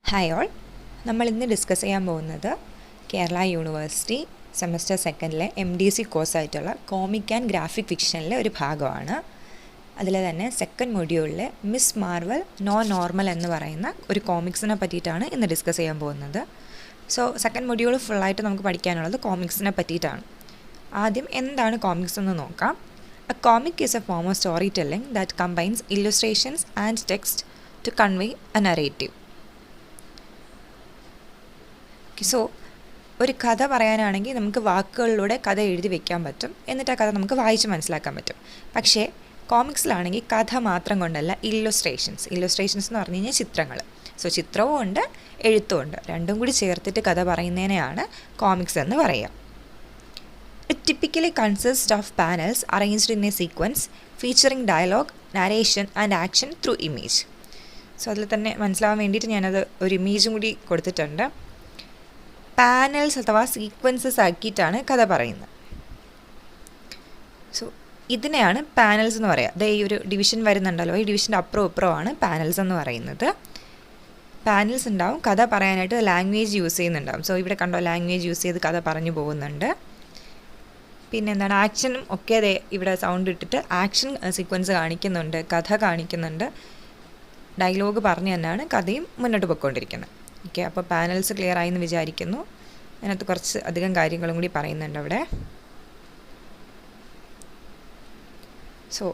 Hi all, നമ്മൾ ഇന്ന് discuss ചെയ്യാൻ പോകുന്നത് കേരള യൂണിവേഴ്സിറ്റി സെമസ്റ്റർ സെക്കൻഡിലെ MDC കോഴ്സായിട്ടുള്ള കോമിക് ആൻഡ് ഗ്രാഫിക് ഫിക്ഷനിലെ ഒരു ഭാഗമാണ്. അതിൽ തന്നെ സെക്കൻഡ് മൊഡ്യൂളിൽ മിസ് മാർവൽ നോ നോർമൽ എന്ന് പറയുന്ന ഒരു കോമിക്സിനെ പറ്റിയിട്ടാണ് ഇന്ന് ഡിസ്കസ് ചെയ്യാൻ പോകുന്നത്. സോ സെക്കൻഡ് മൊഡ്യൂൾ ഫുള്ളായിട്ട് നമുക്ക് പഠിക്കാനുള്ളത് കോമിക്സിനെ പറ്റിയിട്ടാണ്. ആദ്യം എന്താണ് കോമിക്സ് എന്ന് നോക്കാം. A comic is a form of story telling that combines illustrations and text to convey a narrative. So ഒരു കഥ പറയാനാണെങ്കിൽ നമുക്ക് വാക്കുകളിലൂടെ കഥ എഴുതി വെക്കാൻ പറ്റും, എന്നിട്ട് ആ കഥ നമുക്ക് വായിച്ച് മനസ്സിലാക്കാൻ പറ്റും. പക്ഷേ കോമിക്സിലാണെങ്കിൽ കഥ മാത്രം കൊണ്ടല്ല, ഇല്ലുസ്ട്രേഷൻസ് എന്ന് പറഞ്ഞു കഴിഞ്ഞാൽ ചിത്രങ്ങൾ. സോ ചിത്രവും ഉണ്ട്, എഴുത്തും ഉണ്ട്, രണ്ടും കൂടി ചേർത്തിട്ട് കഥ പറയുന്നതിനെയാണ് കോമിക്സ് എന്ന് പറയുക. It typically consist of panels arranged in a sequence featuring dialogue, narration and action through image. So അതിൽ തന്നെ മനസ്സിലാവാൻ വേണ്ടിയിട്ട് ഞാനത് ഒരു ഇമേജും കൂടി കൊടുത്തിട്ടുണ്ട്. പാനൽസ് അഥവാ സീക്വൻസസ് ആക്കിയിട്ടാണ് കഥ പറയുന്നത്. സോ ഇതിനെയാണ് പാനൽസ് എന്ന് പറയുക. ഈ ഒരു ഡിവിഷൻ വരുന്നുണ്ടല്ലോ, ഈ ഡിവിഷൻ്റെ അപ്പുറവും ഇപ്പുറമാണ് പാനൽസ് എന്ന് പറയുന്നത്. പാനൽസ് ഉണ്ടാവും, കഥ പറയാനായിട്ട് ലാംഗ്വേജ് യൂസ് ചെയ്യുന്നുണ്ടാവും. സോ ഇവിടെ കണ്ടോ, ലാംഗ്വേജ് യൂസ് ചെയ്ത് കഥ പറഞ്ഞു പോകുന്നുണ്ട്. പിന്നെ എന്താണ്, ആക്ഷനും ഒക്കെ അതെ ഇവിടെ സൗണ്ട് ഇട്ടിട്ട് ആക്ഷൻ സീക്വൻസ് കാണിക്കുന്നുണ്ട്, കഥ കാണിക്കുന്നുണ്ട്, ഡയലോഗ് പറഞ്ഞു തന്നെയാണ് കഥയും മുന്നോട്ട് പോയിക്കൊണ്ടിരിക്കുന്നത്. ഓക്കെ, അപ്പോൾ പാനൽസ് ക്ലിയർ ആയി എന്ന് വിചാരിക്കുന്നു. അതിനകത്ത് കുറച്ച് അധികം കാര്യങ്ങളും കൂടി പറയുന്നുണ്ട് അവിടെ. So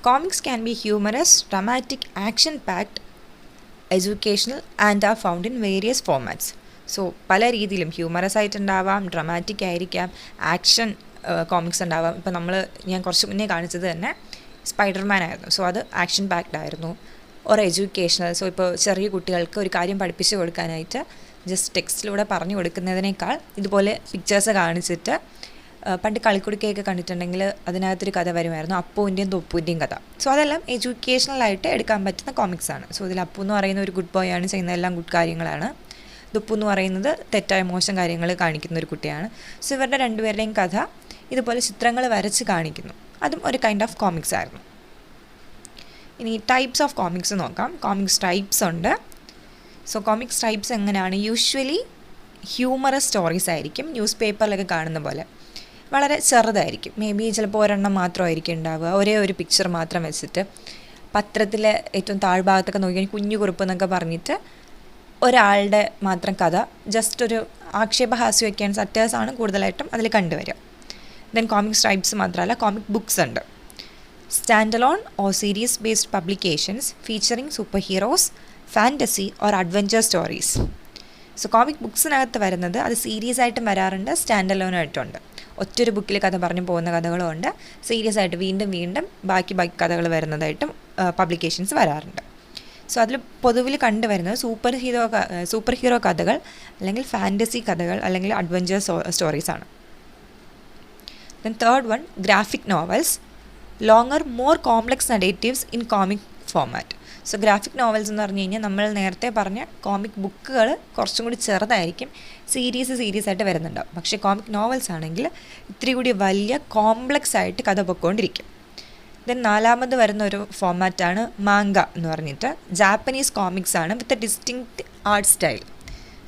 comics can be humorous, dramatic, action packed, educational and are found in various formats. So പല രീതിയിലും ഹ്യൂമറസ് ആയിട്ടുണ്ടാവാം, ഡ്രമാറ്റിക് ആയിരിക്കാം, ആക്ഷൻ കോമിക്സ് ഉണ്ടാവാം. ഇപ്പോൾ ഞാൻ കുറച്ച് മുന്നേ കാണിച്ചത് തന്നെ സ്പൈഡർമാൻ ആയിരുന്നു. സോ അത് ആക്ഷൻ പാക്ഡ് ആയിരുന്നു. ഓർ എഡ്യൂക്കേഷണൽ, സോ ഇപ്പോൾ ചെറിയ കുട്ടികൾക്ക് ഒരു കാര്യം പഠിപ്പിച്ച് കൊടുക്കാനായിട്ട് ജസ്റ്റ് ടെക്സ്റ്റിലൂടെ പറഞ്ഞു കൊടുക്കുന്നതിനേക്കാൾ ഇതുപോലെ പിക്ചേഴ്സ് കാണിച്ചിട്ട്, പണ്ട് കളിക്കുടുക്കയൊക്കെ കണ്ടിട്ടുണ്ടെങ്കിൽ അതിനകത്തൊരു കഥ വരുമായിരുന്നു, അപ്പുവിൻ്റെയും തൊപ്പുവിൻ്റെയും കഥ. സോ അതെല്ലാം എഡ്യൂക്കേഷണലായിട്ട് എടുക്കാൻ പറ്റുന്ന കോമിക്സാണ്. സോ ഇതിൽ അപ്പു എന്ന് പറയുന്ന ഒരു ഗുഡ് ബോയ് ആണ്, ചെയ്യുന്നതെല്ലാം ഗുഡ് കാര്യങ്ങളാണ്. ദുപ്പു എന്ന് പറയുന്നത് തെറ്റായ മോശം കാര്യങ്ങൾ കാണിക്കുന്ന ഒരു കുട്ടിയാണ്. സോ ഇവരുടെ രണ്ടുപേരുടെയും കഥ ഇതുപോലെ ചിത്രങ്ങൾ വരച്ച് കാണിക്കുന്നു. അതും ഒരു കൈൻഡ് ഓഫ് കോമിക്സ് ആയിരുന്നു. ഇനി ടൈപ്സ് ഓഫ് കോമിക്സ് നോക്കാം. കോമിക്സ് ടൈപ്സ് ഉണ്ട്. സോ കോമിക്സ് ടൈപ്സ് എങ്ങനെയാണ്? യൂഷ്വലി ഹ്യൂമറസ് സ്റ്റോറീസ് ആയിരിക്കും, ന്യൂസ് പേപ്പറിലൊക്കെ കാണുന്ന പോലെ വളരെ ചെറുതായിരിക്കും. മേ ബി ചിലപ്പോൾ ഒരെണ്ണം മാത്രമായിരിക്കും ഉണ്ടാവുക, ഒരേ ഒരു പിക്ചർ മാത്രം വെച്ചിട്ട്. പത്രത്തിലെ ഏറ്റവും താഴ്ഭാഗത്തൊക്കെ നോക്കിയാൽ കുഞ്ഞു കുറിപ്പ് എന്നൊക്കെ പറഞ്ഞിട്ട് ഒരാളുടെ മാത്രം കഥ, ജസ്റ്റ് ഒരു ആക്ഷേപഹാസ്യമൊക്കെയാണ്, സറ്റേഴ്സാണ് കൂടുതലായിട്ടും അതിൽ കണ്ടുവരിക. ദെൻ കോമിക്സ് ടൈപ്സ് മാത്രമല്ല, കോമിക് ബുക്സ് ഉണ്ട്. Standalone or series-based publications featuring superheroes, fantasy or adventure stories. So comic ബുക്സിനകത്ത് വരുന്നത് അത് സീരീസ് ആയിട്ടും വരാറുണ്ട്, സ്റ്റാൻഡ് ആയിട്ടുണ്ട്. ഒറ്റൊരു ബുക്കിൽ കഥ പറഞ്ഞു പോകുന്ന കഥകളും ഉണ്ട്, സീരീസ് ആയിട്ട് വീണ്ടും വീണ്ടും ബാക്കി കഥകൾ വരുന്നതായിട്ടും പബ്ലിക്കേഷൻസ് വരാറുണ്ട്. സോ അതിൽ പൊതുവിൽ കണ്ടുവരുന്നത് സൂപ്പർ ഹീറോ കഥകൾ, അല്ലെങ്കിൽ ഫാൻറ്റസി കഥകൾ, അല്ലെങ്കിൽ അഡ്വഞ്ചർ സ്റ്റോറീസാണ്. Then third one, graphic novels, longer more complex narratives in comic format. So graphic novels എന്ന് പറഞ്ഞു കഴിഞ്ഞാൽ നമ്മൾ നേരത്തെ പറഞ്ഞ കോമിക് ബുക്കുകൾ കുറച്ചും കൂടി ചെറുതായിരിക്കും, സീരീസ് ആയിട്ട് വരുന്നുണ്ടാവും. പക്ഷേ കോമിക് നോവൽസ് ആണെങ്കിൽ ഇത്തിരി കൂടി വലിയ കോംപ്ലക്സ് ആയിട്ട് കഥ പൊയ്ക്കൊണ്ടിരിക്കും. ദെൻ നാലാമത് വരുന്ന ഒരു ഫോമാറ്റാണ് മാങ്ക എന്ന് പറഞ്ഞിട്ട്. ജാപ്പനീസ് കോമിക്സ് ആണ് with a distinct art style.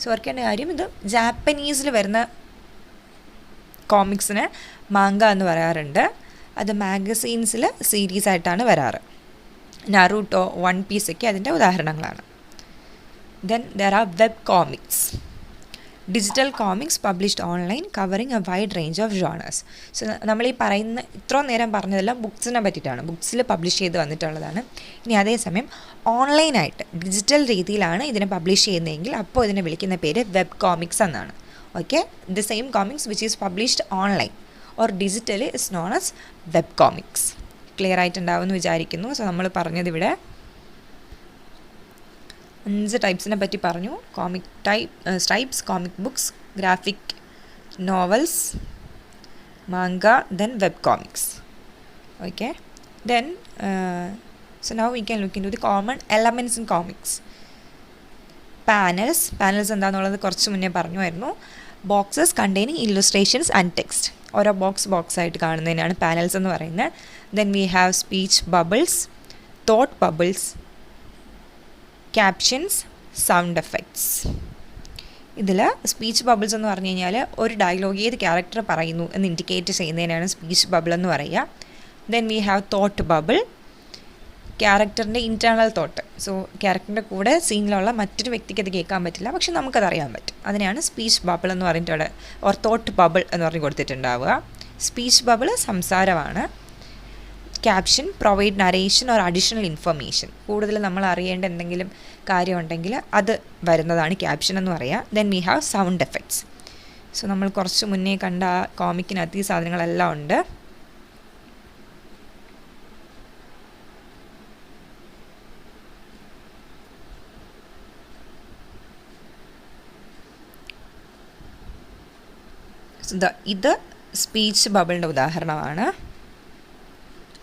So ഓർക്കേണ്ട കാര്യം, ഇത് ജാപ്പനീസിൽ വരുന്ന കോമിക്സിന് മാങ്ക എന്ന് പറയാറുണ്ട്. അത് മാഗസീൻസിൽ സീരീസ് ആയിട്ടാണ് വരാറ്. നറൂട്ടോ, വൺ പീസ് ഒക്കെ അതിൻ്റെ ഉദാഹരണങ്ങളാണ്. Then there are web comics, digital comics published online covering A wide range of genres. So നമ്മൾ ഈ പറയുന്ന ഇത്രയും നേരം പറഞ്ഞതെല്ലാം ബുക്സിനെ പറ്റിയിട്ടാണ്, ബുക്സിൽ പബ്ലിഷ് ചെയ്ത് വന്നിട്ടുള്ളതാണ്. ഇനി അതേസമയം ഓൺലൈനായിട്ട് ഡിജിറ്റൽ രീതിയിലാണ് ഇതിനെ പബ്ലിഷ് ചെയ്യുന്നതെങ്കിൽ അപ്പോൾ ഇതിനെ വിളിക്കുന്ന പേര് വെബ് കോമിക്സ് എന്നാണ്. Okay, the same comics which is published online or digitally is known as web comics. Clear ആയിട്ടുണ്ടാവുമെന്ന് വിചാരിക്കുന്നു. സോ നമ്മൾ പറഞ്ഞതിവിടെ 5 ടൈപ്സിനെ പറ്റി പറഞ്ഞു. Comic types, comic books, graphic novels, manga, then web comics. Okay, then so now we can look into the common elements in comics. Panels എന്താണെന്നുള്ളത് കുറച്ച് മുന്നേ പറഞ്ഞുമായിരുന്നു. Boxes containing illustrations and text. ഓരോ ബോക്സ് ആയിട്ട് കാണുന്നതിനാണ് panels എന്ന് പറയുന്നത്. Then we have speech bubbles, thought bubbles, captions, sound effects. ഇതിൽ speech bubbles എന്ന് പറഞ്ഞു കഴിഞ്ഞാൽ ഒരു ഡയലോഗ് ഏത് ക്യാരക്ടർ പറയുന്നു എന്ന് ഇൻഡിക്കേറ്റ് ചെയ്യുന്നതിനാണ് സ്പീച്ച് ബബിൾ എന്ന് പറയുക. Then we have thought bubble, ക്യാരക്ടറിൻ്റെ ഇൻറ്റേർണൽ തോട്ട്. സോ ക്യാരക്ടറിൻ്റെ കൂടെ സീനിലുള്ള മറ്റൊരു വ്യക്തിക്ക് അത് കേൾക്കാൻ പറ്റില്ല, പക്ഷെ നമുക്കതറിയാൻ പറ്റും. അതിനെയാണ് സ്പീച്ച് ബബിൾ എന്ന് പറഞ്ഞിട്ടുള്ളത്, ഓർ തോട്ട് ബബിൾ എന്ന് പറഞ്ഞ് കൊടുത്തിട്ടുണ്ടാവുക. സ്പീച്ച് ബബിൾ സംസാരമാണ്. Caption provide narration or additional information. കൂടുതൽ നമ്മൾ അറിയേണ്ട എന്തെങ്കിലും കാര്യമുണ്ടെങ്കിൽ അത് വരുന്നതാണ് ക്യാപ്ഷൻ എന്ന് പറയുക. Then we have sound effects. So നമ്മൾ കുറച്ച് മുന്നേ കണ്ട കോമിക്കിനകത്ത് ഈ സാധനങ്ങളെല്ലാം ഉണ്ട്. ഇത് സ്പീച്ച് ബബിളിൻ്റെ ഉദാഹരണമാണ്.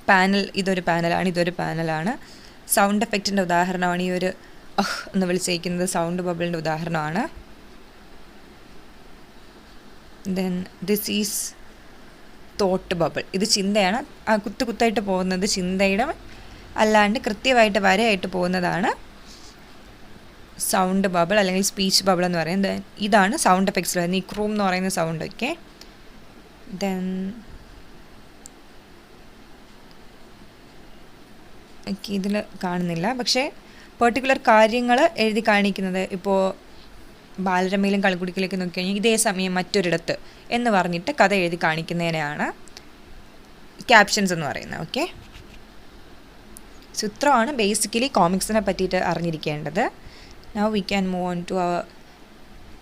പാനൽ, ഇതൊരു പാനലാണ്, ഇതൊരു പാനലാണ്. സൗണ്ട് എഫക്റ്റിൻ്റെ ഉദാഹരണമാണ് ഈ ഒരു എന്ന് വിളിച്ചേക്കുന്നത്, സൗണ്ട് ബബിളിൻ്റെ ഉദാഹരണമാണ്. Then this is thought bubble. ഇത് ചിന്തയാണ്, കുത്തായിട്ട് പോകുന്നത് ചിന്തയുടെ അല്ലാണ്ട് കൃത്യമായിട്ട് വരയായിട്ട് പോകുന്നതാണ് സൗണ്ട് ബബിൾ അല്ലെങ്കിൽ സ്പീച്ച് ബബിൾ എന്ന് പറയുന്നത്. ഇതാണ് സൗണ്ട് എഫക്ട്സിൽ വരുന്നത്, ഈ ക്രൂം എന്ന് പറയുന്ന സൗണ്ട്. ഓക്കെ, ദെൻ ഇതിൽ കാണുന്നില്ല, പക്ഷേ പെർട്ടിക്കുലർ കാര്യങ്ങൾ എഴുതി കാണിക്കുന്നത്, ഇപ്പോൾ ബാലരമയിലും കളിക്കുടിക്കലേക്ക് നോക്കി കഴിഞ്ഞാൽ ഇതേ സമയം മറ്റൊരിടത്ത് എന്ന് പറഞ്ഞിട്ട് കഥ എഴുതി കാണിക്കുന്നതിനെയാണ് ക്യാപ്ഷൻസ് എന്ന് പറയുന്നത്. ഓക്കെ, ചിത്രമാണ് ബേസിക്കലി കോമിക്സിനെ പറ്റിയിട്ട് അറിഞ്ഞിരിക്കേണ്ടത്. Now we can move on to our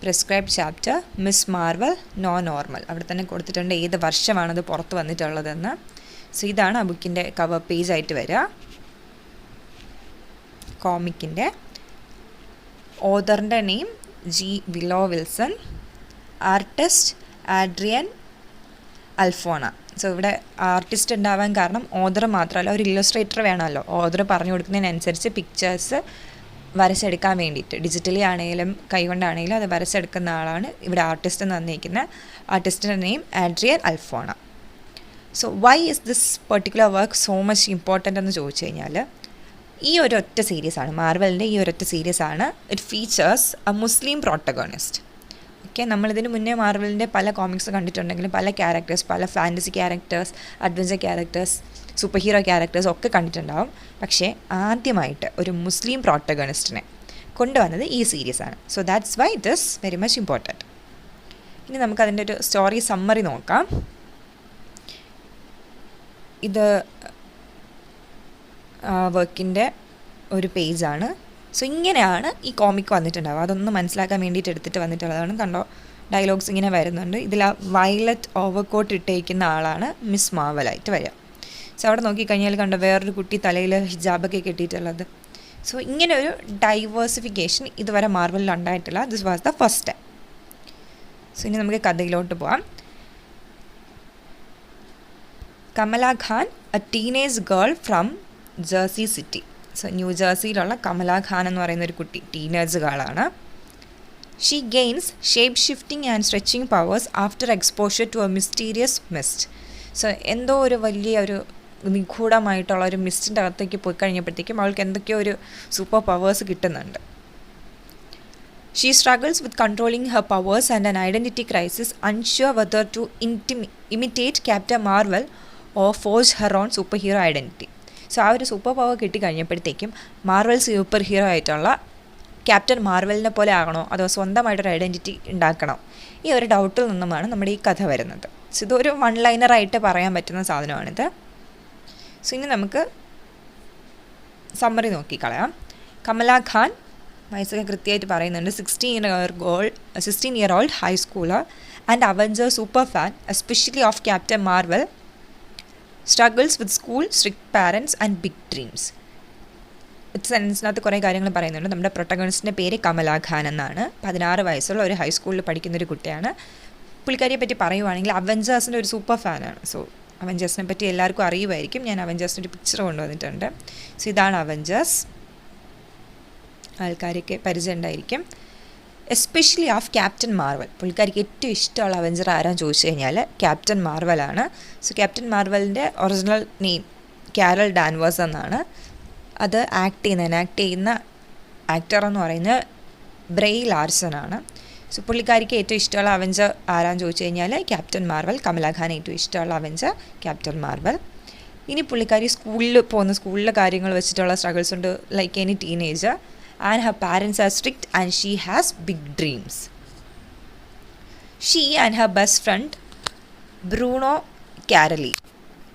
prescribed chapter, Miss Marvel No Normal. അവിടെ തന്നെ കൊടുത്തിട്ടുണ്ട് ഏത് വർഷമാണത് പുറത്ത് വന്നിട്ടുള്ളതെന്ന്. സോ ഇതാണ് ആ ബുക്കിൻ്റെ കവർ പേജ് ആയിട്ട് വരിക. കോമിക്കിൻ്റെ ഓതറിൻ്റെ name G Willow Wilson, artist Adrian Alphona. So ഇവിടെ ആർട്ടിസ്റ്റ് ഉണ്ടാവാൻ കാരണം ഓതർ മാത്രമല്ല, ഒരു ഇല്ലസ്ട്രേറ്റർ വേണമല്ലോ. ഓതർ പറഞ്ഞു കൊടുക്കുന്നതിനനുസരിച്ച് പിക്ചേഴ്സ് വരച്ചെടുക്കാൻ വേണ്ടിയിട്ട്, ഡിജിറ്റലി ആണെങ്കിലും കൈകൊണ്ടാണെങ്കിലും അത് വരച്ചെടുക്കുന്ന ആളാണ് ഇവിടെ ആർട്ടിസ്റ്റ് എന്ന് വന്നിരിക്കുന്നത്. ആർട്ടിസ്റ്റിൻ്റെ name Adrian Alphona. So why is this particular work so much important എന്ന് ചോദിച്ചു കഴിഞ്ഞാൽ, ഈ ഒരൊറ്റ സീരീസാണ്, മാർവലിൻ്റെ ഈ ഒരൊറ്റ സീരീസാണ്. It features a Muslim protagonist. Okay, നമ്മളിതിന് മുന്നേ മാർവലിൻ്റെ പല കോമിക്സ് കണ്ടിട്ടുണ്ടെങ്കിലും പല ക്യാരക്ടേഴ്സ്, പല fantasy characters, adventure characters, super hero characters ഒക്കെ കണ്ടിട്ടുണ്ടാവും. പക്ഷേ ആദ്യമായിട്ട് ഒരു മുസ്ലിം പ്രോട്ടഗണിസ്റ്റിനെ കൊണ്ടുവന്നത് ഈ സീരീസാണ്. So that's why it is very much important. ഇനി നമുക്കതിൻ്റെ ഒരു സ്റ്റോറി സമ്മറി നോക്കാം. ഇത് വർക്കിൻ്റെ ഒരു പേജാണ്. സോ ഇങ്ങനെയാണ് ഈ കോമിക് വന്നിട്ടുണ്ടാവുക. അതൊന്ന് മനസ്സിലാക്കാൻ വേണ്ടിയിട്ട് എടുത്തിട്ട് വന്നിട്ടുള്ളതാണ്. കണ്ടോ, ഡയലോഗ്സ് ഇങ്ങനെ വരുന്നുണ്ട്. ഇതിൽ ആ വയലറ്റ് ഓവർകോട്ട് ഇട്ടേക്കുന്ന ആളാണ് മിസ് മാർവലായിട്ട് വരിക. സോ അവിടെ നോക്കിക്കഴിഞ്ഞാൽ കണ്ടോ വേറൊരു കുട്ടി തലയിൽ ഹിജാബൊക്കെ കെട്ടിയിട്ടുള്ളത്. സോ ഇങ്ങനെ ഒരു ഡൈവേഴ്സിഫിക്കേഷൻ ഇതുവരെ മാർവലിൽ ഉണ്ടായിട്ടില്ല. This was the first time. So ഇനി നമുക്ക് കഥയിലോട്ട് പോകാം. Kamala Khan, a teenage girl from Jersey city. So new ജേഴ്സിയിലുള്ള കമല ഖാൻ എന്ന് പറയുന്ന ഒരു കുട്ടി ടീനേജ് ഗേളാണ്. She gains shape shifting and stretching powers after exposure to a mysterious mist. So എന്തോ ഒരു വലിയ ഒരു നിഗൂഢമായിട്ടുള്ള ഒരു മിസ്റ്റിൻ്റെ അകത്തേക്ക് പോയി കഴിഞ്ഞപ്പോഴത്തേക്കും അവൾക്ക് എന്തൊക്കെയോ ഒരു സൂപ്പർ പവേഴ്സ് കിട്ടുന്നുണ്ട്. She struggles with controlling her powers and an identity crisis, unsure whether to imitate Captain Marvel or force her own super hero identity. So ആ ഒരു സൂപ്പർ പവർ കിട്ടിക്കഴിഞ്ഞപ്പോഴത്തേക്കും മാർവൽ സൂപ്പർ ഹീറോ ആയിട്ടുള്ള captain മാർവലിനെ പോലെ ആകണോ അതോ സ്വന്തമായിട്ടൊരു ഐഡൻറ്റിറ്റി ഉണ്ടാക്കണോ, ഈ ഒരു ഡൗട്ടിൽ നിന്നുമാണ് നമ്മുടെ ഈ കഥ വരുന്നത്. സോ ഇതൊരു വൺ ലൈനറായിട്ട് പറയാൻ പറ്റുന്ന സാധനമാണിത്. സോ ഇനി നമുക്ക് സമ്മറി നോക്കിക്കളയാം. കമല ഖാൻ വയസ്സൊക്കെ കൃത്യമായിട്ട് പറയുന്നുണ്ട്. 16 year old high schooler and avenger super fan especially of Captain Marvel, struggles with school, strict parents and big dreams. സെൻറ്റൻസിനകത്ത് കുറേ കാര്യങ്ങൾ പറയുന്നുണ്ട്. നമ്മുടെ പ്രൊട്ടഗണിസ്റ്റിൻ്റെ പേര് കമല ഖാൻ എന്നാണ്. 16 വയസ്സുള്ള ഒരു ഹൈസ്കൂളിൽ പഠിക്കുന്നൊരു കുട്ടിയാണ്. പുള്ളിക്കാരിയെ പറ്റി പറയുവാണെങ്കിൽ അവഞ്ചേഴ്സിൻ്റെ ഒരു സൂപ്പർ ഫാനാണ്. സോ അവഞ്ചേഴ്സിനെ പറ്റി എല്ലാവർക്കും അറിയുമായിരിക്കും. ഞാൻ അവഞ്ചേഴ്സിൻ്റെ ഒരു പിക്ചർ കൊണ്ടുവന്നിട്ടുണ്ട്. സോ ഇതാണ് അവഞ്ചേഴ്സ്. ആൾക്കാരൊക്കെ പരിചയം ഉണ്ടായിരിക്കും. Especially of Captain Marvel. പുള്ളിക്കാരിക്ക് ഏറ്റവും ഇഷ്ടമുള്ള അവഞ്ചർ ആരാന്ന് ചോദിച്ചു കഴിഞ്ഞാൽ ക്യാപ്റ്റൻ മാർവലാണ്. സോ ക്യാപ്റ്റൻ മാർവലിൻ്റെ ഒറിജിനൽ നെയിം കാരൽ ഡാൻവേഴ്സ് എന്നാണ്. അത് ആക്ട് ചെയ്യുന്ന ആക്ടർ എന്ന് പറയുന്നത് ബ്രേ ലാർസൺ ആണ്. സോ പുള്ളിക്കാരിക്ക് ഏറ്റവും ഇഷ്ടമുള്ള അവഞ്ചർ ആരാന്ന് ചോദിച്ചു കഴിഞ്ഞാൽ ക്യാപ്റ്റൻ മാർവൽ. കമല ഖാൻ ഏറ്റവും ഇഷ്ടമുള്ള അവഞ്ചർ ക്യാപ്റ്റൻ മാർവൽ. ഇനി പുള്ളിക്കാരി സ്കൂളിലെ കാര്യങ്ങൾ വെച്ചിട്ടുള്ള സ്ട്രഗിൾസ് ഉണ്ട്, like any teenager. And her parents are strict and she has big dreams. She and her best friend Bruno Carelli.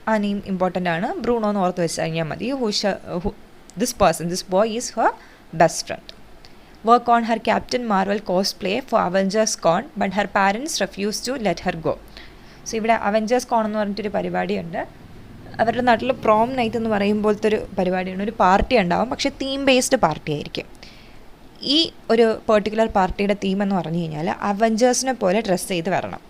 ആ നെയിം ഇമ്പോർട്ടൻ്റ് ആണ്. ബ്രൂണോ എന്ന് ഓർത്ത് വെച്ച് കഴിഞ്ഞാൽ മതി. This boy is Har best front. Work on her Captain Marvel cosplay for Avengers Con, but her parents refused to let her go. So ഇവിടെ Avengers കോൺ എന്ന് പറഞ്ഞിട്ടൊരു പരിപാടിയുണ്ട്. അവരുടെ നാട്ടിൽ പ്രോം നൈറ്റ് എന്ന് പറയുമ്പോഴത്തെ ഒരു പരിപാടിയാണ്. ഒരു പാർട്ടി ഉണ്ടാവും, പക്ഷേ തീം ബേസ്ഡ് പാർട്ടി ആയിരിക്കും. ഈ ഒരു പെർട്ടിക്കുലർ പാർട്ടിയുടെ തീം എന്ന് പറഞ്ഞു കഴിഞ്ഞാൽ അവഞ്ചേഴ്സിനെ പോലെ ഡ്രസ്സ് ചെയ്ത് വരണം.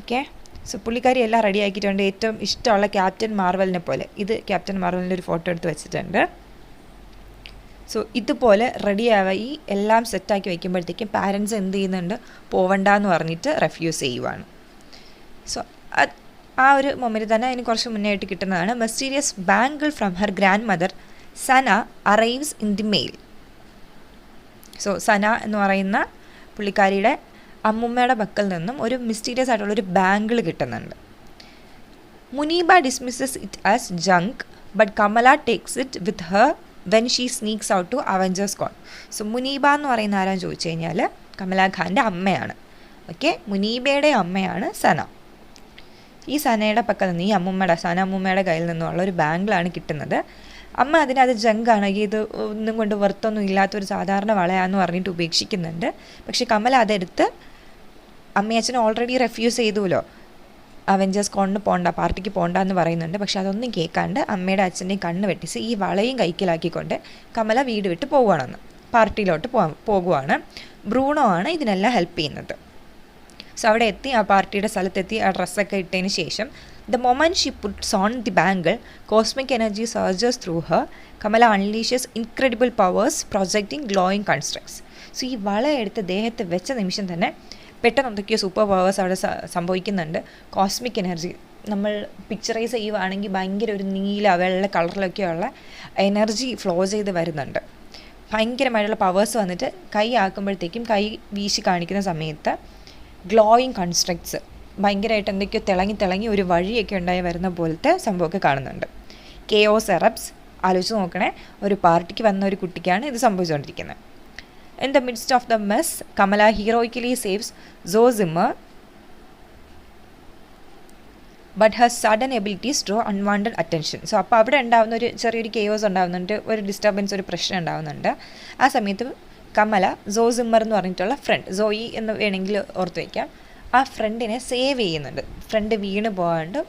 ഓക്കെ, സോ പുള്ളിക്കാരി എല്ലാം റെഡി ആക്കിയിട്ടുണ്ട്. ഏറ്റവും ഇഷ്ടമുള്ള ക്യാപ്റ്റൻ മാർവലിനെ പോലെ. ഇത് ക്യാപ്റ്റൻ മാർവലിൻ്റെ ഒരു ഫോട്ടോ എടുത്ത് വെച്ചിട്ടുണ്ട്. സോ ഇതുപോലെ റെഡിയായി എല്ലാം സെറ്റാക്കി വയ്ക്കുമ്പോഴത്തേക്കും പാരൻസ് എന്ത് ചെയ്യുന്നുണ്ട്, പോവണ്ടെന്ന് പറഞ്ഞിട്ട് റെഫ്യൂസ് ചെയ്യുവാണ്. സോ ആ ഒരു മൊമെൻറ്റ് തന്നെ അതിന് കുറച്ച് മുന്നേ ആയിട്ട് കിട്ടുന്നതാണ്. Mysterious bangle from her grand mother Sana arrives in the mail. So Sana എന്ന് പറയുന്ന പുള്ളിക്കാരിയുടെ അമ്മുമ്മയുടെ പക്കൽ നിന്നും ഒരു മിസ്റ്റീരിയസ് ആയിട്ടുള്ളൊരു ബാങ്കിൾ കിട്ടുന്നുണ്ട്. Muneeba dismisses it as junk, but Kamala takes it with her when she sneaks out to Avengers con. So Muneeba എന്ന് പറയുന്ന ആരാന്ന് ചോദിച്ചു കഴിഞ്ഞാൽ കമല ഖാൻ്റെ അമ്മയാണ്. ഓക്കെ, മുനീബയുടെ അമ്മയാണ് സന. ഈ സനയുടെ പക്കൽ നിന്ന് ഈ അമ്മുമ്മയുടെ കയ്യിൽ നിന്നുള്ള ഒരു ബാങ്കിളാണ് കിട്ടുന്നത്. അമ്മ അതിനത് ജങ്കാണ്, ഇത് ഒന്നും കൊണ്ട് വെറുത്തൊന്നും ഇല്ലാത്തൊരു സാധാരണ വളയാന്ന് പറഞ്ഞിട്ട് ഉപേക്ഷിക്കുന്നുണ്ട്. പക്ഷേ കമല അതെടുത്ത് അമ്മയച്ഛനെ ഓൾറെഡി റെഫ്യൂസ് ചെയ്തുല്ലോ, അവഞ്ചേഴ്സ് കോണിന് പോകണ്ട, പാർട്ടിക്ക് പോകണ്ട എന്ന് പറയുന്നുണ്ട്. പക്ഷെ അതൊന്നും കേൾക്കാണ്ട് അമ്മയുടെ അച്ഛൻ്റെയും കണ്ണ് വെട്ടിച്ച് ഈ വളയും കൈക്കലാക്കിക്കൊണ്ട് കമല വീട് വിട്ട് പോവുകയാണെന്ന്, പാർട്ടിയിലോട്ട് പോകുവാണ്. ബ്രൂണോ ആണ് ഇതിനെല്ലാം ഹെൽപ്പ് ചെയ്യുന്നത്. സോ അവിടെ എത്തി, ആ പാർട്ടിയുടെ സ്ഥലത്തെത്തി, ആ ഡ്രസ്സൊക്കെ ഇട്ടതിന് ശേഷം the moment she puts on the bangle cosmic energy surges through her. Kamala unleashes incredible powers projecting glowing constructs. So ഈ വളയെടുത്ത് ദേഹത്ത് വെച്ച നിമിഷം തന്നെ പെട്ടെന്ന് എന്തൊക്കെയോ സൂപ്പർ പവേഴ്സ് അവിടെ സംഭവിക്കുന്നുണ്ട്. കോസ്മിക് എനർജി നമ്മൾ പിക്ചറൈസ് ചെയ്യുവാണെങ്കിൽ ഭയങ്കര ഒരു നീല വെള്ള കളറിലൊക്കെയുള്ള എനർജി ഫ്ലോ ചെയ്ത് വരുന്നുണ്ട്. ഭയങ്കരമായിട്ടുള്ള പവേഴ്സ് വന്നിട്ട് കൈ ആക്കുമ്പോഴത്തേക്കും, കൈ വീശി കാണിക്കുന്ന സമയത്ത് ഗ്ലോയിങ് കൺസ്ട്രക്ട്സ് ഭയങ്കരമായിട്ട് എന്തൊക്കെയോ തിളങ്ങി ഒരു വഴിയൊക്കെ ഉണ്ടായി വരുന്ന പോലത്തെ സംഭവമൊക്കെ കാണുന്നുണ്ട്. കെയോസ് എറപ്സ്. ആലോചിച്ച് നോക്കണേ, ഒരു പാർട്ടിക്ക് വന്ന ഒരു കുട്ടിക്കാണ് ഇത് സംഭവിച്ചുകൊണ്ടിരിക്കുന്നത്. In the midst of the mess, Kamala heroically saves Zimmer, but her sudden abilities draw unwanted attention. So അപ്പോൾ അവിടെ ഉണ്ടാകുന്ന ഒരു ചെറിയൊരു കെയോസ് ഉണ്ടാകുന്നുണ്ട്, ഒരു ഡിസ്റ്റർബൻസ്, ഒരു പ്രശ്നം ഉണ്ടാകുന്നുണ്ട്. ആ സമയത്ത് കമല സിമ്മർ എന്ന് പറഞ്ഞിട്ടുള്ള ഫ്രണ്ട്, സോയി എന്ന് വേണമെങ്കിൽ ഓർത്ത് വയ്ക്കാം, ആ ഫ്രണ്ടിനെ സേവ് ചെയ്യുന്നുണ്ട്. ഫ്രണ്ട് വീണ് പോകാണ്ട്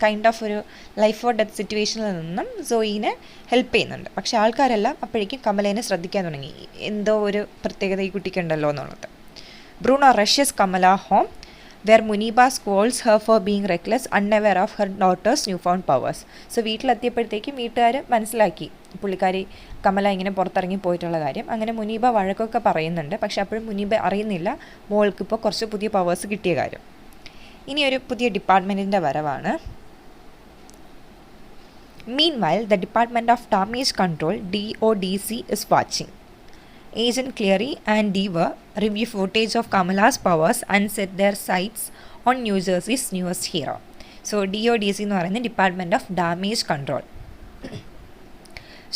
കൈൻഡ് ഓഫ് ഒരു ലൈഫ് ഓർ ഡെത്ത് സിറ്റുവേഷനിൽ നിന്നും സോയിനെ ഹെൽപ്പ് ചെയ്യുന്നുണ്ട്. പക്ഷേ ആൾക്കാരെല്ലാം അപ്പോഴേക്കും കമലേനെ ശ്രദ്ധിക്കാൻ തുടങ്ങി, എന്തോ ഒരു പ്രത്യേകത ഈ കുട്ടിക്കുണ്ടല്ലോ എന്നുള്ളത്. Bruno rushes Kamala home where Muneeba scolds her for being reckless unaware of her daughter's new found powers. So വീട്ടിലെത്തിയപ്പോഴത്തേക്കും വീട്ടുകാർ മനസ്സിലാക്കി പുള്ളിക്കാരി കമല ഇങ്ങനെ പുറത്തിറങ്ങി പോയിട്ടുള്ള കാര്യം. അങ്ങനെ മുനീബ വഴക്കൊക്കെ പറയുന്നുണ്ട്. പക്ഷെ അപ്പോഴും മുനീബ അറിയുന്നില്ല മോൾക്കിപ്പോൾ കുറച്ച് പുതിയ പവേഴ്സ് കിട്ടിയ കാര്യം. ഇനി ഒരു പുതിയ ഡിപ്പാർട്ട്മെൻറ്റിൻ്റെ വരവാണ്. Meanwhile, the Department of Damage Control (DODC) is watching. Agent Cleary and Deaver review footage of Kamala's powers and set their sights on New Jersey's newest hero. So DODC എന്ന് പറയുന്നത് department of damage control.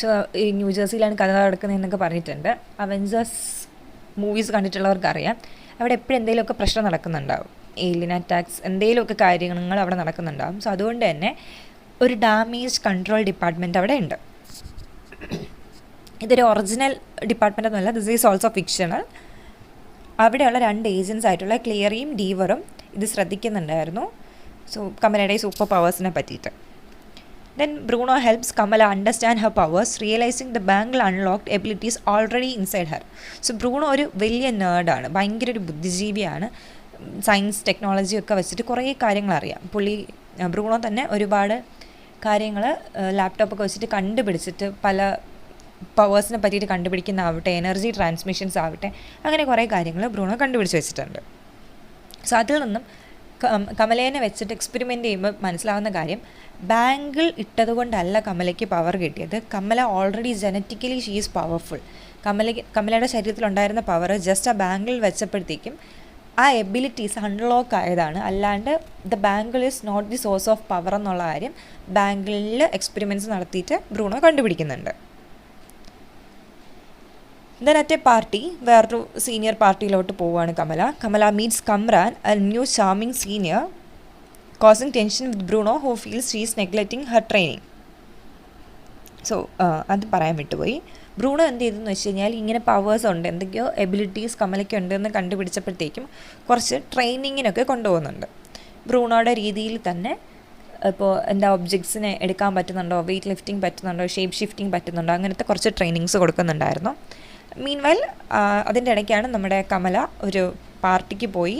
So ഈ ന്യൂജേഴ്സിയിലാണ് കഥ നടക്കുന്നതെന്നൊക്കെ പറഞ്ഞിട്ടുണ്ട്. Avengers movies കണ്ടിട്ടുള്ളവർക്കറിയാം, അവിടെ എപ്പോഴും എന്തെങ്കിലുമൊക്കെ പ്രശ്നം നടക്കുന്നുണ്ടാവും, alien attacks എന്തെങ്കിലുമൊക്കെ കാര്യങ്ങൾ അവിടെ നടക്കുന്നുണ്ടാവും. സോ അതുകൊണ്ട് തന്നെ ഒരു ഡാമേജ് കൺട്രോൾ ഡിപ്പാർട്ട്മെൻറ്റ് അവിടെ ഉണ്ട്. ഇതൊരു ഒറിജിനൽ ഡിപ്പാർട്ട്മെൻ്റ് ഒന്നുമല്ല, ദിസ് ഈസ് ഓൾസോ ഫിക്ഷണൽ. അവിടെയുള്ള 2 ഏജൻസ് ആയിട്ടുള്ള ക്ലിയറിയും ഡീവറും ഇത് ശ്രദ്ധിക്കുന്നുണ്ടായിരുന്നു. സോ കമലയുടെ സൂപ്പർ പവേഴ്സിനെ പറ്റിയിട്ട്. Then Bruno helps Kamala understand Har powers, realising the bangle unlocked abilities already inside Har. So Bruno ഒരു വലിയ നേർഡാണ്, ഭയങ്കര ഒരു ബുദ്ധിജീവിയാണ്. സയൻസ് ടെക്നോളജി ഒക്കെ വെച്ചിട്ട് കുറേ കാര്യങ്ങൾ അറിയാം. ബ്രൂണോ തന്നെ ഒരുപാട് കാര്യങ്ങൾ ലാപ്ടോപ്പൊക്കെ വെച്ചിട്ട് കണ്ടുപിടിച്ചിട്ട് പല പവേഴ്സിനെ പറ്റിയിട്ട് കണ്ടുപിടിക്കുന്നതാവട്ടെ, എനർജി ട്രാൻസ്മിഷൻസ് ആവട്ടെ, അങ്ങനെ കുറേ കാര്യങ്ങൾ ബ്രൂണോ കണ്ടുപിടിച്ച് വെച്ചിട്ടുണ്ട്. സോ അതിൽ നിന്നും കമലേനെ വെച്ചിട്ട് എക്സ്പെരിമെൻ്റ് ചെയ്യുമ്പോൾ മനസ്സിലാവുന്ന കാര്യം, ബാങ്കിൾ ഇട്ടതുകൊണ്ടല്ല കമലയ്ക്ക് പവർ കിട്ടിയത്. Kamala already genetically she is powerful. കമലയുടെ ശരീരത്തിലുണ്ടായിരുന്ന പവർ ജസ്റ്റ് ആ ബാങ്കിൾ വെച്ചപ്പോഴത്തേക്കും ആ എബിലിറ്റീസ് അൺലോക്ക് ആയതാണ്. അല്ലാണ്ട് the bangle is not the source of power എന്നുള്ള കാര്യം ബാങ്കിളിൽ എക്സ്പെരിമെൻറ്റ്സ് നടത്തിയിട്ട് ബ്രൂണോ കണ്ടുപിടിക്കുന്നുണ്ട്. ദെൻ അറ്റ് എ പാർട്ടി, വേറൊരു സീനിയർ പാർട്ടിയിലോട്ട് പോവുകയാണ് Kamala meets Kamran, a new charming senior, causing tension with Bruno who feels she is neglecting her training. So അത് പറയാൻ വിട്ടുപോയി. ബ്രൂണോ എന്ത് ചെയ്തെന്ന് വെച്ച് കഴിഞ്ഞാൽ ഇങ്ങനെ പവേഴ്സ് ഉണ്ട്, എന്തൊക്കെയോ എബിലിറ്റീസ് കമലയ്ക്ക് ഉണ്ടെന്ന് കണ്ടുപിടിച്ചപ്പോഴത്തേക്കും കുറച്ച് ട്രെയിനിങ്ങിനൊക്കെ കൊണ്ടുപോകുന്നുണ്ട്. ബ്രൂണോയുടെ രീതിയിൽ തന്നെ ഇപ്പോൾ ഒബ്ജക്ട്സിനെ എടുക്കാൻ പറ്റുന്നുണ്ടോ, വെയ്റ്റ് ലിഫ്റ്റിംഗ് പറ്റുന്നുണ്ടോ, ഷേപ്പ് ഷിഫ്റ്റിംഗ് പറ്റുന്നുണ്ടോ, അങ്ങനത്തെ കുറച്ച് ട്രെയിനിങ്സ് കൊടുക്കുന്നുണ്ടായിരുന്നു. മീൻവൈൽ അതിൻ്റെ ഇടയ്ക്കാണ് നമ്മുടെ കമല ഒരു പാർട്ടിക്ക് പോയി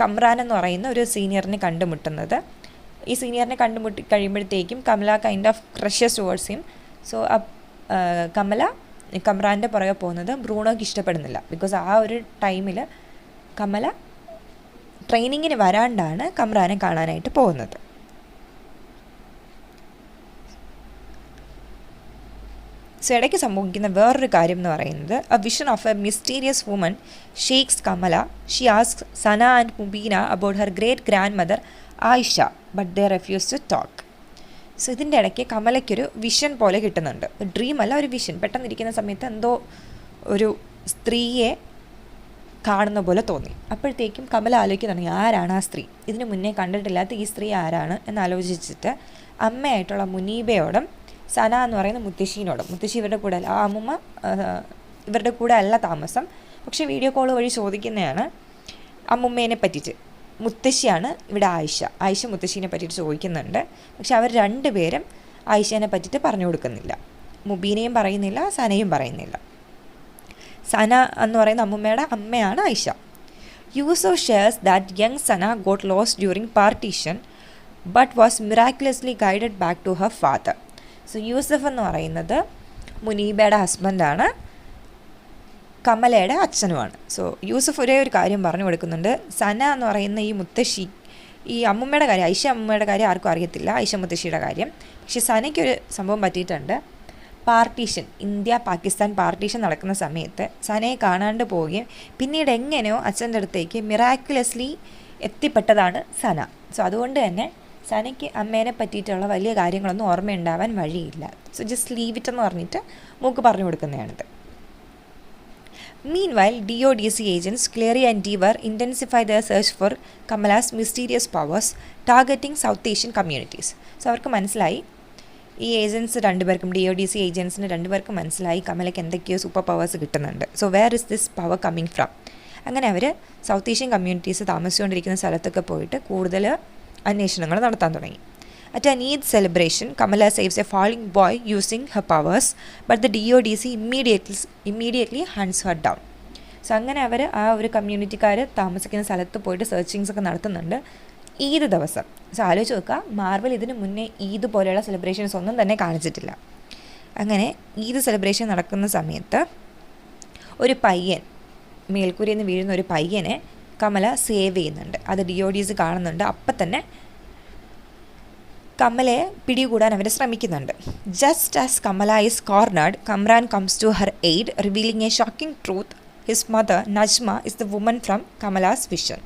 കമ്രാൻ എന്ന് പറയുന്ന ഒരു സീനിയറിനെ കണ്ടുമുട്ടുന്നത്. ഈ സീനിയറിനെ കണ്ടുമുട്ടി കഴിയുമ്പോഴത്തേക്കും Kamala kind of crushes towards him. So കമ്രാൻ്റെ പുറകെ പോകുന്നത് ബ്രൂണോയ്ക്ക് ഇഷ്ടപ്പെടുന്നില്ല. ബിക്കോസ് ആ ഒരു ടൈമിൽ കമല ട്രെയിനിങ്ങിന് വരാണ്ടാണ് കമ്രാനെ കാണാനായിട്ട് പോകുന്നത്. സോ ഇടയ്ക്ക് സംഭവിക്കുന്ന വേറൊരു കാര്യം എന്ന് പറയുന്നത്, a vision of a mysterious woman shakes Kamala. She asks Sana and Mubeena about her great grand mother Ayesha, but they refuse to talk. So ഇതിൻ്റെ ഇടയ്ക്ക് കമലയ്ക്കൊരു വിഷൻ പോലെ കിട്ടുന്നുണ്ട്. ഡ്രീം അല്ല, ഒരു വിഷൻ. പെട്ടെന്നിരിക്കുന്ന സമയത്ത് എന്തോ ഒരു സ്ത്രീയെ കാണുന്ന പോലെ തോന്നി. അപ്പോഴത്തേക്കും കമല ആലോചിക്കുന്നുണ്ട്, ആരാണ് ആ സ്ത്രീ, ഇതിന് മുന്നേ കണ്ടിട്ടില്ലാത്ത ഈ സ്ത്രീ ആരാണ് എന്നാലോചിച്ചിട്ട് അമ്മയായിട്ടുള്ള മുനീബയോടും സന എന്ന് പറയുന്ന മുത്തശ്ശീനോടും, മുത്തശ്ശി ഇവരുടെ കൂടെ അല്ല, ആ അമ്മൂമ്മ ഇവരുടെ കൂടെ അല്ല താമസം, പക്ഷേ വീഡിയോ കോൾ വഴി ചോദിക്കുന്നതാണ് അമ്മുമ്മേനെ പറ്റിയിട്ട്. മുത്തശ്ശിയാണ് ഇവിടെ ആയിഷ മുത്തശ്ശീനെ പറ്റിയിട്ട് ചോദിക്കുന്നുണ്ട്. പക്ഷെ അവർ രണ്ടുപേരും ആയിഷേനെ പറ്റിയിട്ട് പറഞ്ഞു കൊടുക്കുന്നില്ല. മുബീനയും പറയുന്നില്ല, സനയും പറയുന്നില്ല. സന എന്ന് പറയുന്ന അമ്മുമ്മയുടെ അമ്മയാണ് Ayesha. Yusuf shares that young Sana got lost during partition but was miraculously guided back to her father. So Yusuf എന്ന് പറയുന്നത് മുനീബയുടെ ഹസ്ബൻഡാണ്, കമലയുടെ അച്ഛനുമാണ്. സോ യൂസഫ് ഒരേ ഒരു കാര്യം പറഞ്ഞു കൊടുക്കുന്നുണ്ട്. സന എന്ന് പറയുന്ന ഈ മുത്തശ്ശി, ഈ അമ്മുമ്മയുടെ കാര്യം, അമ്മുമ്മയുടെ കാര്യം ആർക്കും അറിയത്തില്ല, മുത്തശ്ശിയുടെ കാര്യം. പക്ഷെ സനയ്ക്കൊരു സംഭവം പറ്റിയിട്ടുണ്ട്. പാർട്ടീഷൻ, ഇന്ത്യ പാകിസ്ഥാൻ പാർട്ടീഷൻ നടക്കുന്ന സമയത്ത് സനയെ കാണാണ്ട് പോവുകയും പിന്നീട് എങ്ങനെയോ അച്ഛൻ്റെ അടുത്തേക്ക് മിറാക്കുലസ്ലി എത്തിപ്പെട്ടതാണ് സന. സോ അതുകൊണ്ട് തന്നെ സനയ്ക്ക് അമ്മേനെ പറ്റിയിട്ടുള്ള വലിയ കാര്യങ്ങളൊന്നും ഓർമ്മയുണ്ടാവാൻ വഴിയില്ല. സോ ജസ്റ്റ് ലീവ് ഇറ്റ് എന്ന് പറഞ്ഞിട്ട് മൂക്ക് പറഞ്ഞു കൊടുക്കുന്നതാണിത്. Meanwhile, DODC agents Clary and Deaver intensify their search for Kamala's mysterious powers, targeting South Asian communities. So അവർക്ക് മനസ്സിലായി, ഈ ഏജൻസ് രണ്ടുപേർക്കും, DODC ഏജൻസിന് രണ്ടുപേർക്കും മനസ്സിലായി കമലയ്ക്ക് എന്തൊക്കെയോ സൂപ്പർ പവേഴ്സ് കിട്ടുന്നുണ്ട്. So where is this power coming from? അങ്ങനെ അവർ സൗത്ത് ഏഷ്യൻ കമ്മ്യൂണിറ്റീസ് താമസിച്ചുകൊണ്ടിരിക്കുന്ന സ്ഥലത്തൊക്കെ പോയിട്ട് കൂടുതൽ അന്വേഷണങ്ങൾ നടത്താൻ തുടങ്ങി. At an Eid celebration, Kamala saves a falling boy using her powers, but the DODC immediately hunts her down. So അങ്ങനെ അവർ ആ ഒരു കമ്മ്യൂണിറ്റിക്കാർ താമസിക്കുന്ന സ്ഥലത്ത് പോയിട്ട് സെർച്ചിങ്സ് ഒക്കെ നടത്തുന്നുണ്ട് ഈദ് ദിവസം. സോ ആലോചിച്ച് നോക്കുക, മാർവൽ ഇതിന് മുന്നേ ഈദ് പോലെയുള്ള സെലിബ്രേഷൻസ് ഒന്നും തന്നെ കാണിച്ചിട്ടില്ല. അങ്ങനെ ഈദ് സെലിബ്രേഷൻ നടക്കുന്ന സമയത്ത് ഒരു പയ്യൻ, മേൽക്കൂരയിൽ നിന്ന് വീഴുന്ന ഒരു പയ്യനെ കമല സേവ് ചെയ്യുന്നുണ്ട്. അത് DODC കാണുന്നുണ്ട്. അപ്പം തന്നെ കമലയെ പിടികൂടാൻ അവർ ശ്രമിക്കുന്നുണ്ട്. Just as Kamala is cornered, Kamran comes to her aid, revealing a shocking truth. His mother Najma is the woman from Kamala's vision.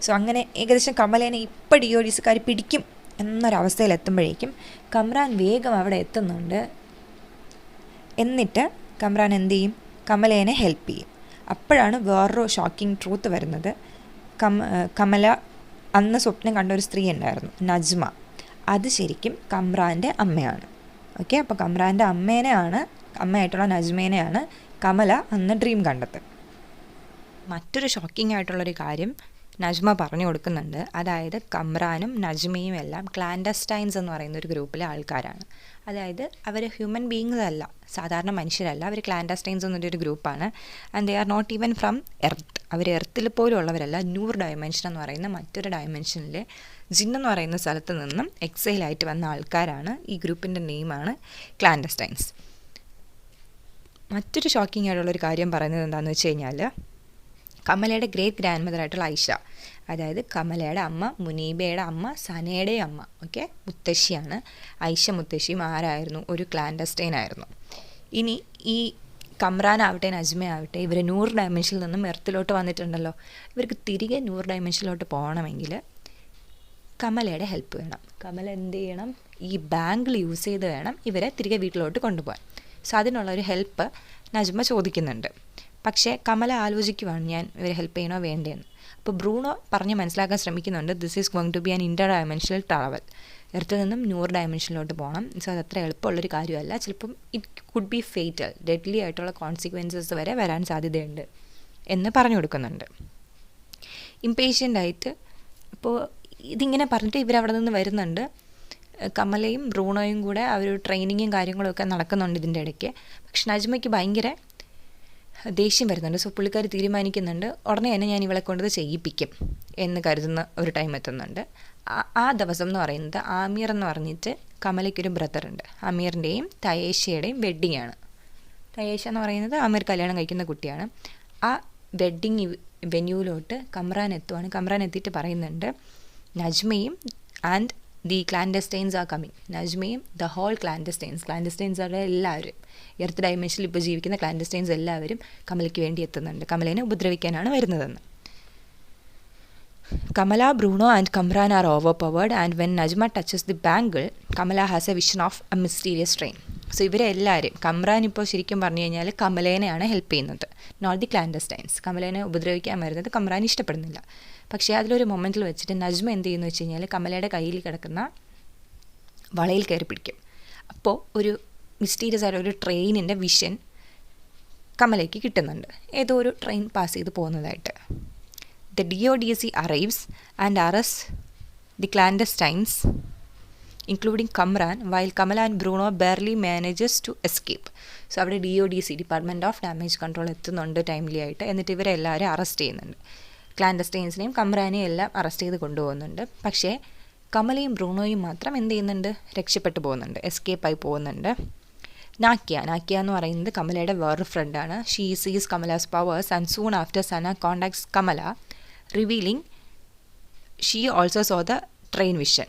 So അങ്ങനെ ഏകദേശം കമലേനെ ഇപ്പോൾ DODCക്കാർ പിടിക്കും എന്നൊരവസ്ഥയിലെത്തുമ്പോഴേക്കും കമ്രാൻ വേഗം അവിടെ എത്തുന്നുണ്ട്. എന്നിട്ട് കമ്രാൻ എന്ത് ചെയ്യും? കമലേനെ ഹെൽപ്പ് ചെയ്യും. അപ്പോഴാണ് വേറൊരു ഷോക്കിംഗ് ട്രൂത്ത് വരുന്നത്. കമല അന്ന് സ്വപ്നം കണ്ട ഒരു സ്ത്രീ ഉണ്ടായിരുന്നു, നജ്മ. അത് ശരിക്കും കമ്രാൻ്റെ അമ്മയാണ്. ഓക്കെ, അപ്പോൾ കമ്രാൻ്റെ അമ്മയായിട്ടുള്ള നജ്മേനെയാണ് കമല അന്ന് ഡ്രീം കണ്ടത്. മറ്റൊരു ഷോക്കിംഗ് ആയിട്ടുള്ളൊരു കാര്യം നജ്മ പറഞ്ഞു കൊടുക്കുന്നുണ്ട്. അതായത് കമ്രാനും നജ്മയും എല്ലാം ക്ലാൻഡസ്റ്റൈൻസ് എന്ന് പറയുന്ന ഒരു ഗ്രൂപ്പിലെ ആൾക്കാരാണ്. അതായത് അവർ ഹ്യൂമൻ ബീയിങ്സ് അല്ല, സാധാരണ മനുഷ്യരല്ല, അവർ ക്ലാൻഡസ്റ്റൈൻസ് എന്നൊരു ഗ്രൂപ്പാണ്. And they are not even from Earth. അവർ എർത്തിൽ പോലും ഉള്ളവരല്ല. ന്യൂർ ഡയമെൻഷൻ എന്ന് പറയുന്ന മറ്റൊരു ഡയമെൻഷനിലെ ജിന്നെന്ന് പറയുന്ന സ്ഥലത്ത് നിന്നും എക്സൈലായിട്ട് വന്ന ആൾക്കാരാണ്. ഈ ഗ്രൂപ്പിൻ്റെ നെയിമാണ് ക്ലാൻഡസ്റ്റൈൻസ്. മറ്റൊരു ഷോക്കിംഗ് ആയിട്ടുള്ളൊരു കാര്യം പറയുന്നത് എന്താണെന്ന് വെച്ച് കഴിഞ്ഞാൽ, കമലയുടെ ഗ്രേറ്റ് ഗ്രാൻഡ് മദറായിട്ടുള്ള ആയിഷ, അതായത് കമലയുടെ അമ്മ, മുനീബയുടെ അമ്മ, സനയുടെ അമ്മ, ഓക്കെ, മുത്തശ്ശിയാണ്. ആയിഷ മുത്തശ്ശിയും ആരായിരുന്നു? ഒരു ക്ലാൻഡസ്റ്റൈൻ ആയിരുന്നു. ഇനി ഈ കമ്രാനാവട്ടെ നജ്മയാവട്ടെ ഇവർ 100 ഡയമെൻഷനിൽ നിന്നും എർത്തിലോട്ട് വന്നിട്ടുണ്ടല്ലോ. ഇവർക്ക് തിരികെ 100 ഡയമെൻഷനിലോട്ട് പോകണമെങ്കിൽ കമലയുടെ ഹെൽപ്പ് വേണം. കമല എന്ത് ചെയ്യണം? ഈ ബാങ്കിൾ യൂസ് ചെയ്ത് വേണം ഇവരെ തിരികെ വീട്ടിലോട്ട് കൊണ്ടുപോകാൻ. സോ അതിനുള്ളൊരു ഹെൽപ്പ് നജ്മ ചോദിക്കുന്നുണ്ട്. പക്ഷേ കമല ആലോചിക്കുവാണ് ഞാൻ ഇവരെ ഹെൽപ്പ് ചെയ്യണോ വേണ്ടേന്ന്. അപ്പോൾ ബ്രൂണോ പറഞ്ഞ് മനസ്സിലാക്കാൻ ശ്രമിക്കുന്നുണ്ട്, this is going to be an interdimensional travel. എർത്തിൽ നിന്നും 100 ഡയമെൻഷനിലോട്ട് പോകണം. സോ അതത്ര എളുപ്പമുള്ളൊരു കാര്യമല്ല. ചിലപ്പം it could be fatal, deadly ആയിട്ടുള്ള കോൺസിക്വൻസസ് വരെ വരാൻ സാധ്യതയുണ്ട് എന്ന് പറഞ്ഞു കൊടുക്കുന്നുണ്ട്. ഇംപേഷ്യൻ്റായിട്ട് ഇപ്പോൾ ഇതിങ്ങനെ പറഞ്ഞിട്ട് ഇവരവിടെ നിന്ന് വരുന്നുണ്ട്. കമലയും ബ്രൂണോയും കൂടെ അവർ ട്രെയിനിങ്ങും കാര്യങ്ങളൊക്കെ നടക്കുന്നുണ്ട് ഇതിൻ്റെ ഇടയ്ക്ക്. പക്ഷെ നജ്മയ്ക്ക് ഭയങ്കര ദേഷ്യം വരുന്നുണ്ട്. സോ പുള്ളിക്കാർ തീരുമാനിക്കുന്നുണ്ട് ഉടനെ തന്നെ ഞാൻ ഇവളെ കൊണ്ടത് ചെയ്യിപ്പിക്കും എന്ന് കരുതുന്ന ഒരു ടൈം എത്തുന്നുണ്ട്. ആ ദിവസം എന്ന് പറയുന്നത് ആമീർ എന്ന് പറഞ്ഞിട്ട് കമലയ്ക്കൊരു ബ്രദറുണ്ട്. ആമീറിൻ്റെയും തയേഷയുടെയും വെഡ്ഡിങ് ആണ്. തയേഷ എന്ന് പറയുന്നത് ആമീർ കല്യാണം കഴിക്കുന്ന കുട്ടിയാണ്. ആ വെഡ്ഡിങ് വെന്യൂവിലോട്ട് കമ്രാൻ എത്തുവാണ്. കമ്രാൻ എത്തിയിട്ട് പറയുന്നുണ്ട് നജ്മയും and the Clandestines are coming. നജ്മയും ദ ഹോൾ ക്ലാൻഡസ്റ്റൈൻസ് ആണ് എല്ലാവരും, എർത്ത് ഡയമെൻഷനിൽ ഇപ്പോൾ ജീവിക്കുന്ന ക്ലാൻഡസ്റ്റൈൻസ് എല്ലാവരും കമലയ്ക്ക് വേണ്ടി എത്തുന്നുണ്ട്, കമലേനെ ഉപദ്രവിക്കാനാണ് വരുന്നതെന്ന്. Kamala, Bruno and Kamran are overpowered and when Najma touches the bangle Kamala has a vision of a mysterious train. So ഇവരെല്ലാവരും, കമ്രാൻ ഇപ്പോൾ ശരിക്കും പറഞ്ഞു കഴിഞ്ഞാൽ കമലേനെയാണ് ഹെൽപ്പ് ചെയ്യുന്നത്, നോട്ട് ദി ക്ലാൻഡസ്റ്റൈൻസ്. കമലേനെ ഉപദ്രവിക്കാൻ വരുന്നത് കമ്രാൻ ഇഷ്ടപ്പെടുന്നില്ല. പക്ഷേ അതിലൊരു മൊമെൻറ്റിൽ വെച്ചിട്ട് നജ്മ എന്ത് ചെയ്യുന്നു വെച്ച് കഴിഞ്ഞാൽ കമലയുടെ കയ്യിൽ കിടക്കുന്ന വളയിൽ കയറി പിടിക്കും. അപ്പോൾ ഒരു മിസ്റ്റീരിയസ് ആയിട്ട് ഒരു ട്രെയിനിൻ്റെ വിഷൻ കമലയ്ക്ക് കിട്ടുന്നുണ്ട്, ഏതോ ഒരു ട്രെയിൻ പാസ് ചെയ്ത് പോകുന്നതായിട്ട്. The DODC arrives and arrests the clandestines including Kamran while Kamala and Bruno barely manages to escape. So അവിടെ DODC department of damage control എത്തുന്നുണ്ട് ടൈംലി ആയിട്ട്. എന്നിട്ട് ഇവരെല്ലാവരും അറസ്റ്റ് ചെയ്യുന്നുണ്ട്. ക്ലാൻഡസ്റ്റൈൻസിനെയും കമ്രാനെയും എല്ലാം അറസ്റ്റ് ചെയ്ത് കൊണ്ടുപോകുന്നുണ്ട്. പക്ഷേ കമലയും ബ്രൂണോയും മാത്രം എന്ത് ചെയ്യുന്നുണ്ട്? രക്ഷപ്പെട്ടു പോകുന്നുണ്ട്, എസ്കേപ്പായി പോകുന്നുണ്ട്. നാക്യ എന്ന് പറയുന്നത് കമലയുടെ വേറൊരു ഫ്രണ്ടാണ്. She sees Kamala's powers and soon after Sana contacts Kamala revealing she also saw the train vision.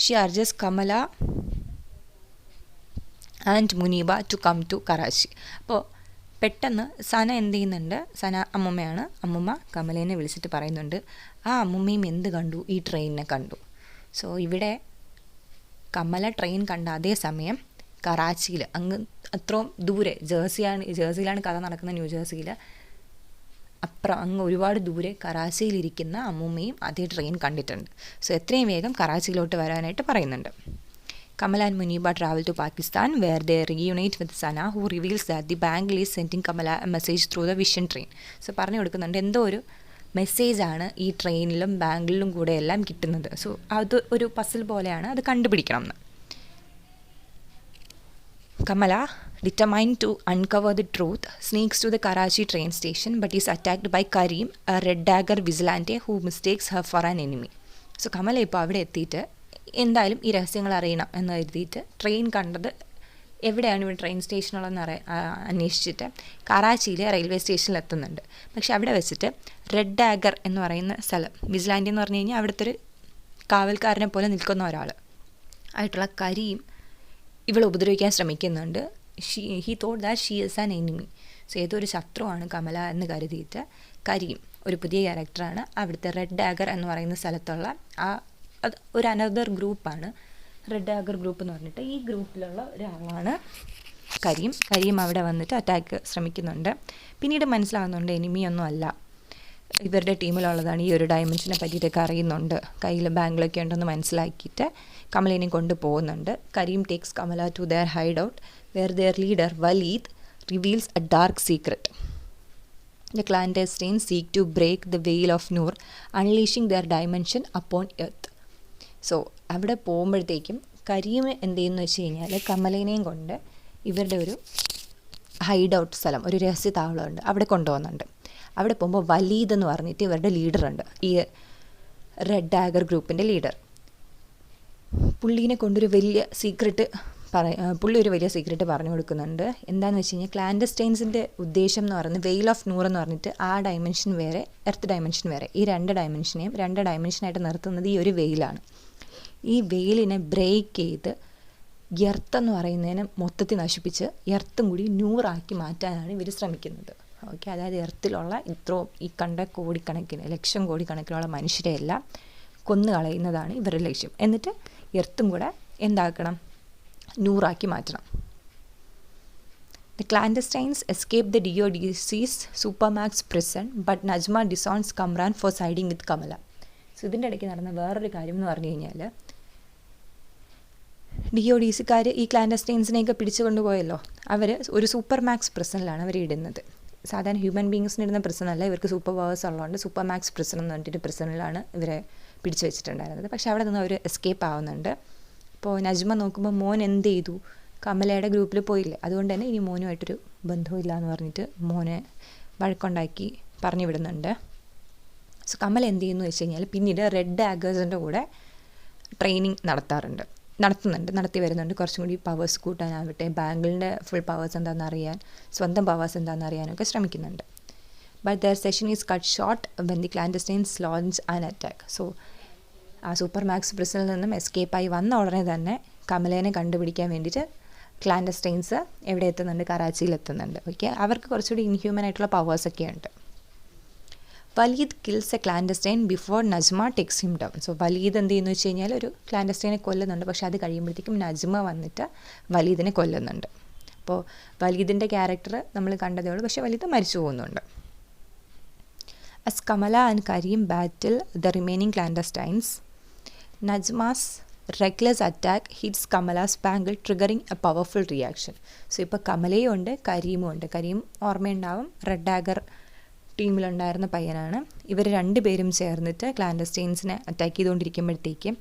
She urges Kamala and Muniba to come to Karachi. അപ്പോൾ പെട്ടെന്ന് സന എന്ത് ചെയ്യുന്നുണ്ട്? സന അമ്മുമ്മയാണ്. അമ്മുമ്മ കമലേനെ വിളിച്ചിട്ട് പറയുന്നുണ്ട് ആ അമ്മുമ്മയും എന്ത് കണ്ടു? ഈ ട്രെയിനിനെ കണ്ടു. സോ ഇവിടെ കമല ട്രെയിൻ കണ്ട അതേ സമയം കറാച്ചിയിൽ, അങ്ങ് അത്രയും ദൂരെ, ജേഴ്സിയിലാണ് കഥ നടക്കുന്ന, ന്യൂജേഴ്സിയിൽ അപ്പുറം അങ്ങ് ഒരുപാട് ദൂരെ കറാച്ചിയിലിരിക്കുന്ന അമ്മൂമ്മയും അതേ ട്രെയിൻ കണ്ടിട്ടുണ്ട്. സോ എത്രയും വേഗം കറാച്ചിയിലോട്ട് വരാനായിട്ട് പറയുന്നുണ്ട്. Kamala and Muniba travel to Pakistan where they reunite with Sana who reveals that the bangle is sending Kamala a message through the vision train. So പറഞ്ഞു കൊടുക്കുന്നുണ്ട് എന്തോ ഒരു മെസ്സേജാണ് ഈ ട്രെയിനിലും ബാങ്കിളിലും കൂടെ എല്ലാം കിട്ടുന്നത്. സോ അത് ഒരു പസിൽ പോലെയാണ്, അത് കണ്ടുപിടിക്കണം എന്ന്. Kamala, determined to uncover the truth, sneaks to the Karachi train station but is attacked by Karim, a red dagger vigilante who mistakes her for an enemy. So Kamala ഇപ്പോൾ അവിടെ എത്തിയിട്ട് എന്തായാലും ഈ രഹസ്യങ്ങൾ അറിയണം എന്ന് കരുതിയിട്ട് ട്രെയിൻ കണ്ടത് എവിടെയാണ് ഇവിടെ ട്രെയിൻ സ്റ്റേഷനുള്ളതെന്ന് അന്വേഷിച്ചിട്ട് കറാച്ചിയിലെ റെയിൽവേ സ്റ്റേഷനിൽ എത്തുന്നുണ്ട്. പക്ഷെ അവിടെ വെച്ചിട്ട് റെഡ് ഡാഗർ എന്ന് പറയുന്ന സ്ഥലം, വിജിലാൻറ്റി എന്ന് പറഞ്ഞു കഴിഞ്ഞാൽ അവിടുത്തെ ഒരു കാവൽക്കാരനെ പോലെ നിൽക്കുന്ന ഒരാൾ ആയിട്ടുള്ള കരീം ഇവളെ ഉപദ്രവിക്കാൻ ശ്രമിക്കുന്നുണ്ട്. He thought that she is an enemy. So ഏതൊരു ശത്രുവാണ് കമല എന്ന് കരുതിയിട്ട് കരീം, ഒരു പുതിയ ക്യാരക്ടറാണ്, അവിടുത്തെ റെഡ് ഡാഗർ എന്ന് പറയുന്ന സ്ഥലത്തുള്ള അത് ഒരു അനദർ ഗ്രൂപ്പാണ് റെഡ് ഡാഗർ ഗ്രൂപ്പ് എന്ന് പറഞ്ഞിട്ട്. ഈ ഗ്രൂപ്പിലുള്ള ഒരാളാണ് കരീം അവിടെ വന്നിട്ട് അറ്റാക്ക് ശ്രമിക്കുന്നുണ്ട്. പിന്നീട് മനസ്സിലാകുന്നുണ്ട് എനിമിയൊന്നും അല്ല, ഇവരുടെ ടീമിലുള്ളതാണ്, ഈ ഒരു ഡയമെൻഷനെ പറ്റിയിട്ടൊക്കെ അറിയുന്നുണ്ട്, കയ്യിൽ ബാങ്കിലൊക്കെ ഉണ്ടെന്ന് മനസ്സിലാക്കിയിട്ട് കമലിനെ കൊണ്ട് പോകുന്നുണ്ട്. Kareem takes Kamala to their hideout where their leader Waleed reveals a dark secret. The clandestines seek to break the veil of Noor, unleashing their dimension upon earth. So അവിടെ പോകുമ്പോഴത്തേക്കും കരീം എന്ത് ചെയ്യുന്നു വെച്ച് കഴിഞ്ഞാൽ കമലേനെയും കൊണ്ട് ഇവരുടെ ഒരു ഹൈഡ് ഔട്ട് സ്ഥലം, ഒരു രഹസ്യ താവളമുണ്ട്, അവിടെ കൊണ്ടുപോകുന്നുണ്ട്. അവിടെ പോകുമ്പോൾ വലീദ് എന്ന് പറഞ്ഞിട്ട് ഇവരുടെ ലീഡറുണ്ട്, ഈ റെഡ് ഡാഗർ ഗ്രൂപ്പിൻ്റെ ലീഡർ. പുള്ളീനെ കൊണ്ടൊരു വലിയ സീക്രട്ട് പുള്ളി ഒരു വലിയ സീക്രട്ട് പറഞ്ഞു കൊടുക്കുന്നുണ്ട്. എന്താണെന്ന് വെച്ച് കഴിഞ്ഞാൽ ക്ലാൻഡസ്റ്റൈൻസിൻ്റെ ഉദ്ദേശം എന്ന് പറയുന്നത് വെയിൽ ഓഫ് നൂർ എന്ന് പറഞ്ഞിട്ട് ആ ഡയമെൻഷൻ വേറെ, എർത്ത് ഡയമെൻഷൻ വേറെ, ഈ രണ്ട് ഡയമെൻഷനായിട്ട് നിർത്തുന്നത് ഈ ഒരു വെയിലാണ്. ഈ വെയിലിനെ ബ്രേക്ക് ചെയ്ത് എർത്ത് എന്ന് പറയുന്നതിനെ മൊത്തത്തിൽ നശിപ്പിച്ച് എർത്തും കൂടി ന്യൂറാക്കി മാറ്റാനാണ് ഇവർ ശ്രമിക്കുന്നത്. ഓക്കെ, അതായത് എർത്തിലുള്ള ഈ കണ്ട കോടിക്കണക്കിന് ലക്ഷം കോടിക്കണക്കിനുള്ള മനുഷ്യരെയെല്ലാം കൊന്നു കളയുന്നതാണ് ഇവരുടെ ലക്ഷ്യം. എന്നിട്ട് എർത്തും കൂടെ എന്താക്കണം, ന്യൂറാക്കി മാറ്റണം. The clandestines escape the DODC's Supermax prison, but Najma disowns Kamran for siding with Kamala. So ഇതിൻ്റെ ഇടയ്ക്ക് നടന്ന വേറൊരു കാര്യം എന്ന് പറഞ്ഞു കഴിഞ്ഞാൽ, DODCക്കാർ ഈ ക്ലാൻഡസ്റ്റൈൻസിനെയൊക്കെ പിടിച്ചു കൊണ്ടുപോയല്ലോ, അവർ ഒരു സൂപ്പർ മാക്സ് പ്രിസണിലാണ് അവർ ഇടുന്നത്. സാധാരണ ഹ്യൂമൻ ബീങ്സിന് ഇടുന്ന പ്രിസണല്ല, ഇവർക്ക് സൂപ്പർ പവേഴ്സ് ഉള്ളതുകൊണ്ട് സൂപ്പർ മാക്സ് പ്രിസൺ എന്ന് പറഞ്ഞിട്ട് പ്രിസണിലാണ് ഇവരെ പിടിച്ചു വെച്ചിട്ടുണ്ടായിരുന്നത്. പക്ഷേ അവിടെ നിന്ന് അവർ എസ്കേപ്പ് ആവുന്നുണ്ട്. അപ്പോൾ നജ്മ നോക്കുമ്പോൾ മോൻ എന്ത് ചെയ്തു, കമലയുടെ ഗ്രൂപ്പിൽ പോയില്ലേ, അതുകൊണ്ട് തന്നെ ഇനി മോനുമായിട്ടൊരു ബന്ധമില്ല എന്ന് പറഞ്ഞിട്ട് മോനെ വഴക്കുണ്ടാക്കി പറഞ്ഞു വിടുന്നുണ്ട്. സോ കമല എന്ത് ചെയ്യുന്നു വെച്ച് കഴിഞ്ഞാൽ പിന്നീട് റെഡ് ഡാഗേഴ്സിൻ്റെ കൂടെ ട്രെയിനിങ് നടത്തി വരുന്നുണ്ട്. കുറച്ചും കൂടി പവേഴ്സ് കൂട്ടാനാവട്ടെ, ബാങ്കിളിൻ്റെ ഫുൾ പവേഴ്സ് എന്താണെന്ന് അറിയാൻ, സ്വന്തം പവേഴ്സ് എന്താണെന്ന് അറിയാനൊക്കെ ശ്രമിക്കുന്നുണ്ട്. But their session is cut short when the Clandestines launch an attack. So ആ സൂപ്പർ മാക്സ് പ്രിസണിൽ നിന്നും എസ്കേപ്പായി വന്ന ഉടനെ തന്നെ കമലേനെ കണ്ടുപിടിക്കാൻ വേണ്ടിയിട്ട് ക്ലാൻഡസ്റ്റൈൻസ് എവിടെ എത്തുന്നുണ്ട്, കറാച്ചിയിൽ എത്തുന്നുണ്ട്. ഓക്കെ, അവർക്ക് കുറച്ചുകൂടി ഇൻഹ്യൂമൻ ആയിട്ടുള്ള പവേഴ്സൊക്കെ ഉണ്ട്. Waleed kills a clandestine before Najma takes him down. So Waleed എന്ത് ചെയ്യുന്നു വെച്ച് കഴിഞ്ഞാൽ ഒരു ക്ലാൻഡസ്റ്റൈനെ കൊല്ലുന്നുണ്ട്. പക്ഷേ അത് കഴിയുമ്പോഴത്തേക്കും നജ്മ വന്നിട്ട് വലീദിനെ കൊല്ലുന്നുണ്ട്. അപ്പോൾ വലീദിൻ്റെ ക്യാരക്ടർ നമ്മൾ കണ്ടതേ ഉള്ളൂ, പക്ഷേ വലീദ് മരിച്ചു പോകുന്നുണ്ട്. As Kamala and Karim battle the remaining clandestines, Najma's reckless attack hits Kamala's bangle, triggering a powerful reaction. So ഇപ്പോൾ കമലയും ഉണ്ട്, കരീമും ഉണ്ട്. കരീം ഓർമ്മയുണ്ടാവും, റെഡ് ഡാഗർ ടീമിലുണ്ടായിരുന്ന പയ്യനാണ്. ഇവർ രണ്ടുപേരും ചേർന്നിട്ട് ക്ലാൻഡസ്റ്റൈൻസിനെ അറ്റാക്ക് ചെയ്തുകൊണ്ടിരിക്കുമ്പോഴത്തേക്കും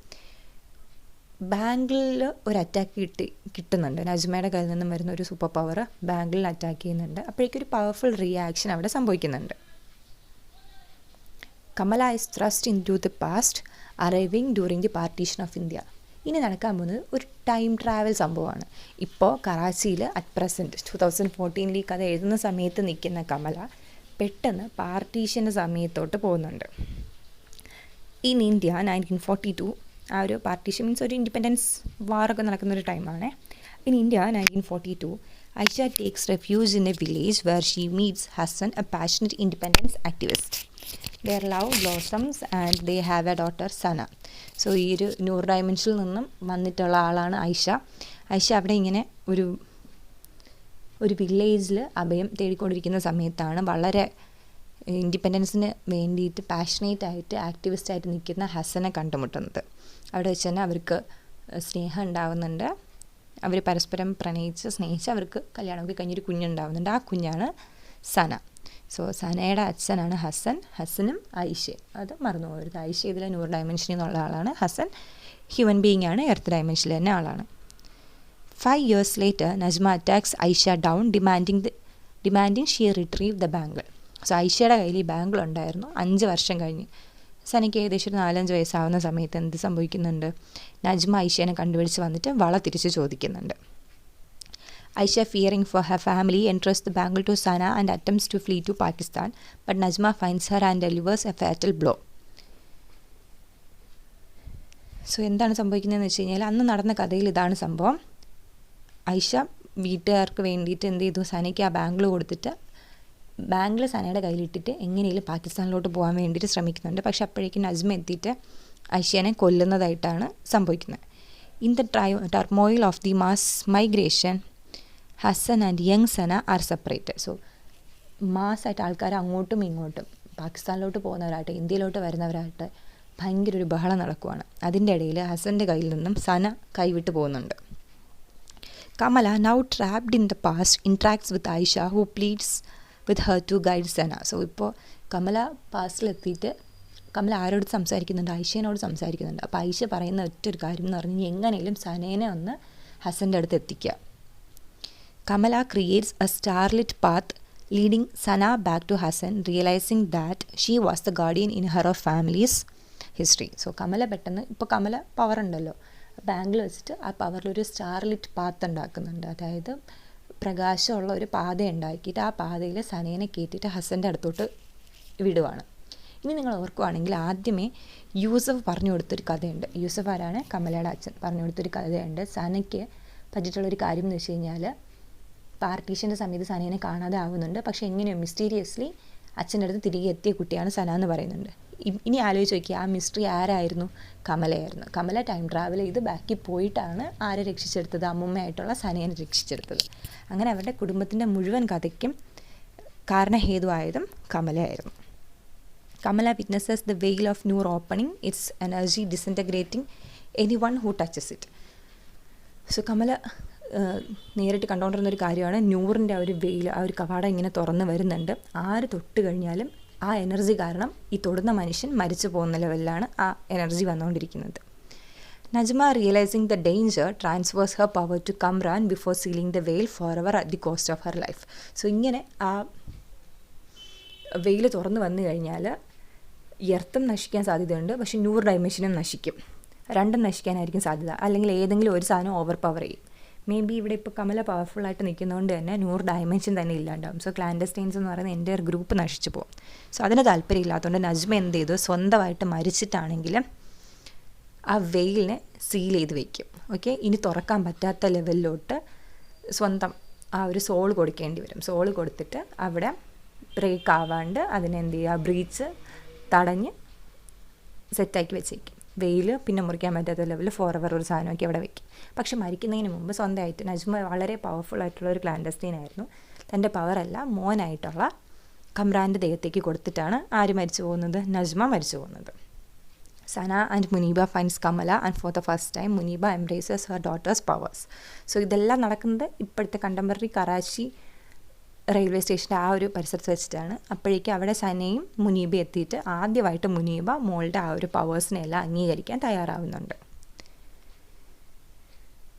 ബാങ്കിളിൽ ഒരു അറ്റാക്ക് കിട്ടുന്നുണ്ട്. നജ്മയുടെ കയ്യിൽ നിന്നും വരുന്ന ഒരു സൂപ്പർ പവർ ബാങ്കിളിൽ അറ്റാക്ക് ചെയ്യുന്നുണ്ട്. അപ്പോഴേക്കൊരു പവർഫുൾ റിയാക്ഷൻ അവിടെ സംഭവിക്കുന്നുണ്ട്. Kamala is thrust into the past, arriving during the partition of India. ഇനി നടക്കാൻ പോകുന്നത് ഒരു ടൈം ട്രാവൽ സംഭവമാണ്. ഇപ്പോൾ കറാച്ചിയിൽ അറ്റ് പ്രസൻറ്റ് 2014 ഈ കഥ എഴുതുന്ന സമയത്ത് നിൽക്കുന്ന കമല പെട്ടെന്ന് പാർട്ടീഷൻ്റെ സമയത്തോട്ട് പോകുന്നുണ്ട്. ഇൻ ഇന്ത്യ 1942, ആ ഒരു പാർട്ടീഷൻ മീൻസ് ഒരു ഇൻഡിപെൻഡൻസ് വാറൊക്കെ നടക്കുന്നൊരു ടൈമാണ്. In India 1942, Aisha takes refuge in a village where she meets Hassan, a passionate independence activist. Their love blossoms and they have a daughter, Sana. So ഈ ഒരു newer ഡയമെൻഷനിൽ നിന്നും വന്നിട്ടുള്ള ആളാണ് ഐഷ. അവിടെ ഇങ്ങനെ ഒരു വില്ലേജിൽ അഭയം തേടിക്കൊണ്ടിരിക്കുന്ന സമയത്താണ് വളരെ ഇൻഡിപെൻഡൻസിന് വേണ്ടിയിട്ട് പാഷനേറ്റ് ആയിട്ട് ആക്ടിവിസ്റ്റായിട്ട് നിൽക്കുന്ന ഹസനെ കണ്ടുമുട്ടുന്നത്. അവിടെ വെച്ച് തന്നെ അവർക്ക് സ്നേഹം ഉണ്ടാവുന്നുണ്ട്. അവർ പരസ്പരം പ്രണയിച്ച് സ്നേഹിച്ച് അവർക്ക് കല്യാണമൊക്കെ കഴിഞ്ഞൊരു കുഞ്ഞുണ്ടാവുന്നുണ്ട്. ആ കുഞ്ഞാണ് സന. സോ സനയുടെ അച്ഛനാണ് ഹസനും ഐഷയും. അത് മറന്നു പോകരുത്. ഐഷ ഇതിലെ ന്യൂർ ഡയമെൻഷനിൽ നിന്നുള്ള ആളാണ്. ഹസൻ ഹ്യൂമൻ ബീയിങ് ആണ്, എർത്ത് ഡയമെൻഷനിൽ തന്നെ ആളാണ്. 5 years later, Najma attacks Aisha down, demanding she retrieve the bangle. So ഐഷയുടെ കയ്യിൽ ഈ ബാങ്കിൾ ഉണ്ടായിരുന്നു. 5 വർഷം കഴിഞ്ഞ് സനയ്ക്ക് ഏകദേശം ഒരു 4-5 വയസ്സാവുന്ന സമയത്ത് എന്ത് സംഭവിക്കുന്നുണ്ട്, നജ്മ ഐഷേനെ കണ്ടുപിടിച്ച് വന്നിട്ട് വള തിരിച്ച് ചോദിക്കുന്നുണ്ട്. Aisha, fearing for her family, entrusts the bangle to Sana and attempts to flee to Pakistan, but Najma finds her and delivers a fatal blow. So എന്താണ് സംഭവിക്കുന്നതെന്ന് വെച്ച് കഴിഞ്ഞാൽ അന്ന് നടന്ന കഥയിൽ ഇതാണ് സംഭവം. ഐഷ വീട്ടുകാർക്ക് വേണ്ടിയിട്ട് എന്ത് ചെയ്തു, സനയ്ക്ക് ആ ബാങ്കിൾ കൊടുത്തിട്ട് ബാങ്കിൾ സനയുടെ കയ്യിലിട്ടിട്ട് എങ്ങനെയും പാകിസ്ഥാനിലോട്ട് പോകാൻ വേണ്ടിയിട്ട് ശ്രമിക്കുന്നുണ്ട്. പക്ഷെ അപ്പോഴേക്കും നജ്മ എത്തിയിട്ട് ഐഷേനെ കൊല്ലുന്നതായിട്ടാണ് സംഭവിക്കുന്നത്. In the turmoil of the mass migration, Hasan and young Sana are separated. So മാസ്സായിട്ട് ആൾക്കാർ അങ്ങോട്ടും ഇങ്ങോട്ടും പാകിസ്ഥാനിലോട്ട് പോകുന്നവരാകട്ടെ ഇന്ത്യയിലോട്ട് വരുന്നവരാകട്ടെ ഭയങ്കര ഒരു ബഹളം നടക്കുവാണ്. അതിൻ്റെ ഇടയിൽ ഹസൻ്റെ കയ്യിൽ നിന്നും സന കൈവിട്ട് പോകുന്നുണ്ട്. Kamala, now trapped in the past, interacts with Aisha who pleads with her to guide Sana. So ഇപ്പോൾ കമല പാസ്റ്റിലെത്തിയിട്ട് കമല ആരോട് സംസാരിക്കുന്നുണ്ട്, ഐഷേനോട് സംസാരിക്കുന്നുണ്ട്. അപ്പോൾ ഐഷ പറയുന്ന ഒറ്റൊരു കാര്യം എന്ന് പറഞ്ഞാൽ എങ്ങനെയും സനേനെ ഒന്ന് ഹസൻ്റെ അടുത്ത് എത്തിക്കുക. Kamala creates a starlit path leading Sana back to Hassan, realizing that she was the guardian in her family's history. So Kamala പെട്ടെന്ന് ഇപ്പോൾ കമല പവർ ഉണ്ടല്ലോ, ബാങ്കിൽ വെച്ചിട്ട് ആ പവറിലൊരു സ്റ്റാർലിറ്റ് പാത്ത് ഉണ്ടാക്കുന്നുണ്ട്. അതായത് പ്രകാശമുള്ള ഒരു പാത ഉണ്ടാക്കിയിട്ട് ആ പാതയിൽ സനേനെ കയറ്റിയിട്ട് ഹസൻ്റെ അടുത്തോട്ട് വിടുവാണ്. ഇനി നിങ്ങൾ ഓർക്കുവാണെങ്കിൽ ആദ്യമേ യൂസഫ് പറഞ്ഞു കൊടുത്തൊരു കഥയുണ്ട്. യൂസഫ് ആരാണ്, കമലയുടെ അച്ഛൻ പറഞ്ഞു കൊടുത്തൊരു കഥയുണ്ട്. സനയ്ക്ക് പറ്റിയിട്ടുള്ളൊരു കാര്യം എന്ന് വെച്ച് കഴിഞ്ഞാൽ പാർട്ടീഷൻ്റെ സമയത്ത് സനേനെ കാണാതെ ആവുന്നുണ്ട്. പക്ഷേ എങ്ങനെയോ മിസ്റ്റീരിയസ്ലി അച്ഛൻ്റെ അടുത്ത് തിരികെ എത്തിയ കുട്ടിയാണ് സന എന്ന് പറയുന്നുണ്ട്. ഇനി ആലോചിച്ച് നോക്കിയാൽ ആ മിസ്റ്ററി ആരായിരുന്നു? കമലയായിരുന്നു. കമല ടൈം ട്രാവൽ ചെയ്ത് ബാക്കിൽ പോയിട്ടാണ് ആരെ രക്ഷിച്ചെടുത്തത്? അമ്മുമ്മയായിട്ടുള്ള സനേനെ രക്ഷിച്ചെടുത്തത്. അങ്ങനെ അവരുടെ കുടുംബത്തിൻ്റെ മുഴുവൻ കഥയ്ക്കും കാരണഹേതുവായതും കമലയായിരുന്നു. Kamala witnesses the veil of Noor opening, its energy disintegrating anyone who touches it. So Kamala നേരിട്ട് കണ്ടുകൊണ്ടിരുന്നൊരു കാര്യമാണ് നൂറിൻ്റെ ആ ഒരു വെയിൽ, ആ ഒരു കവാടം ഇങ്ങനെ തുറന്ന് വരുന്നുണ്ട്. ആര് തൊട്ട് കഴിഞ്ഞാലും ആ എനർജി കാരണം ഈ തൊടുന്ന മനുഷ്യൻ മരിച്ചു പോകുന്ന ലെവലിലാണ് ആ എനർജി വന്നുകൊണ്ടിരിക്കുന്നത്. Najma realising the danger transfers her power to Kamran before sealing the veil forever at the cost of her life. So ഇങ്ങനെ ആ വെയിൽ തുറന്ന് വന്നു കഴിഞ്ഞാൽ എർത്തും നശിക്കാൻ സാധ്യതയുണ്ട്, പക്ഷേ 100 ഡൈമെൻഷനും നശിക്കും. രണ്ടും നശിക്കാനായിരിക്കും സാധ്യത. അല്ലെങ്കിൽ ഏതെങ്കിലും ഒരു സാധനം ഓവർ പവർ ചെയ്യും. മേ ബി ഇവിടെ ഇപ്പോൾ കമല പവർഫുള്ളായിട്ട് നിൽക്കുന്നതുകൊണ്ട് തന്നെ 100 ഡയമെൻഷൻ തന്നെ ഇല്ലാണ്ടാവും. സോ ക്ലാൻഡസ്റ്റൈൻസ് എന്ന് പറയുന്ന എൻ്റെ ഒരു ഗ്രൂപ്പ് നശിച്ചു പോകും. സോ അതിന് താല്പര്യമില്ലാത്തതുകൊണ്ട് നജ്മ എന്ത് ചെയ്തു? സ്വന്തമായിട്ട് മരിച്ചിട്ടാണെങ്കിലും ആ വെയിലിനെ സീൽ ചെയ്ത് വെക്കും. ഓക്കെ, ഇനി തുറക്കാൻ പറ്റാത്ത ലെവലിലോട്ട് സ്വന്തം ആ ഒരു സോൾ കൊടുക്കേണ്ടി വരും. സോൾ കൊടുത്തിട്ട് അവിടെ ബ്രേക്ക് ആവാണ്ട് അതിനെ എന്ത് ചെയ്യുക? ബ്രീച്ച് തടഞ്ഞ് സെറ്റാക്കി വെച്ചേക്കും. വെയിൽ പിന്നെ മുറിക്കാൻ പറ്റാത്ത ലെവലിൽ ഫോർ എവർ ഒരു സാധനമൊക്കെ അവിടെ വെക്കും. പക്ഷെ മരിക്കുന്നതിന് മുമ്പ് സ്വന്തമായിട്ട് നജ്മ വളരെ പവർഫുൾ ആയിട്ടുള്ള ഒരു ക്ലാൻഡസ്റ്റൈൻ ആയിരുന്നു. തൻ്റെ പവറല്ല മോനായിട്ടുള്ള കമ്രാൻ്റെ ദേഹത്തേക്ക് കൊടുത്തിട്ടാണ് ആര് മരിച്ചു പോകുന്നത്? നജ്മ മരിച്ചു പോകുന്നത്. Sana and Muneeba finds Kamala and for the first time Muneeba embraces her daughter's powers. So ഇതെല്ലാം നടക്കുന്നത് ഇപ്പോഴത്തെ കണ്ടംപററി കറാച്ചി റെയിൽവേ സ്റ്റേഷൻ്റെ ആ ഒരു പരിസരത്ത് വെച്ചിട്ടാണ്. അപ്പോഴേക്കും അവിടെ സനയും മുനീബ എത്തിയിട്ട് ആദ്യമായിട്ട് മുനീബ മോളുടെ ആ ഒരു പവേഴ്സിനെല്ലാം അംഗീകരിക്കാൻ തയ്യാറാവുന്നുണ്ട്.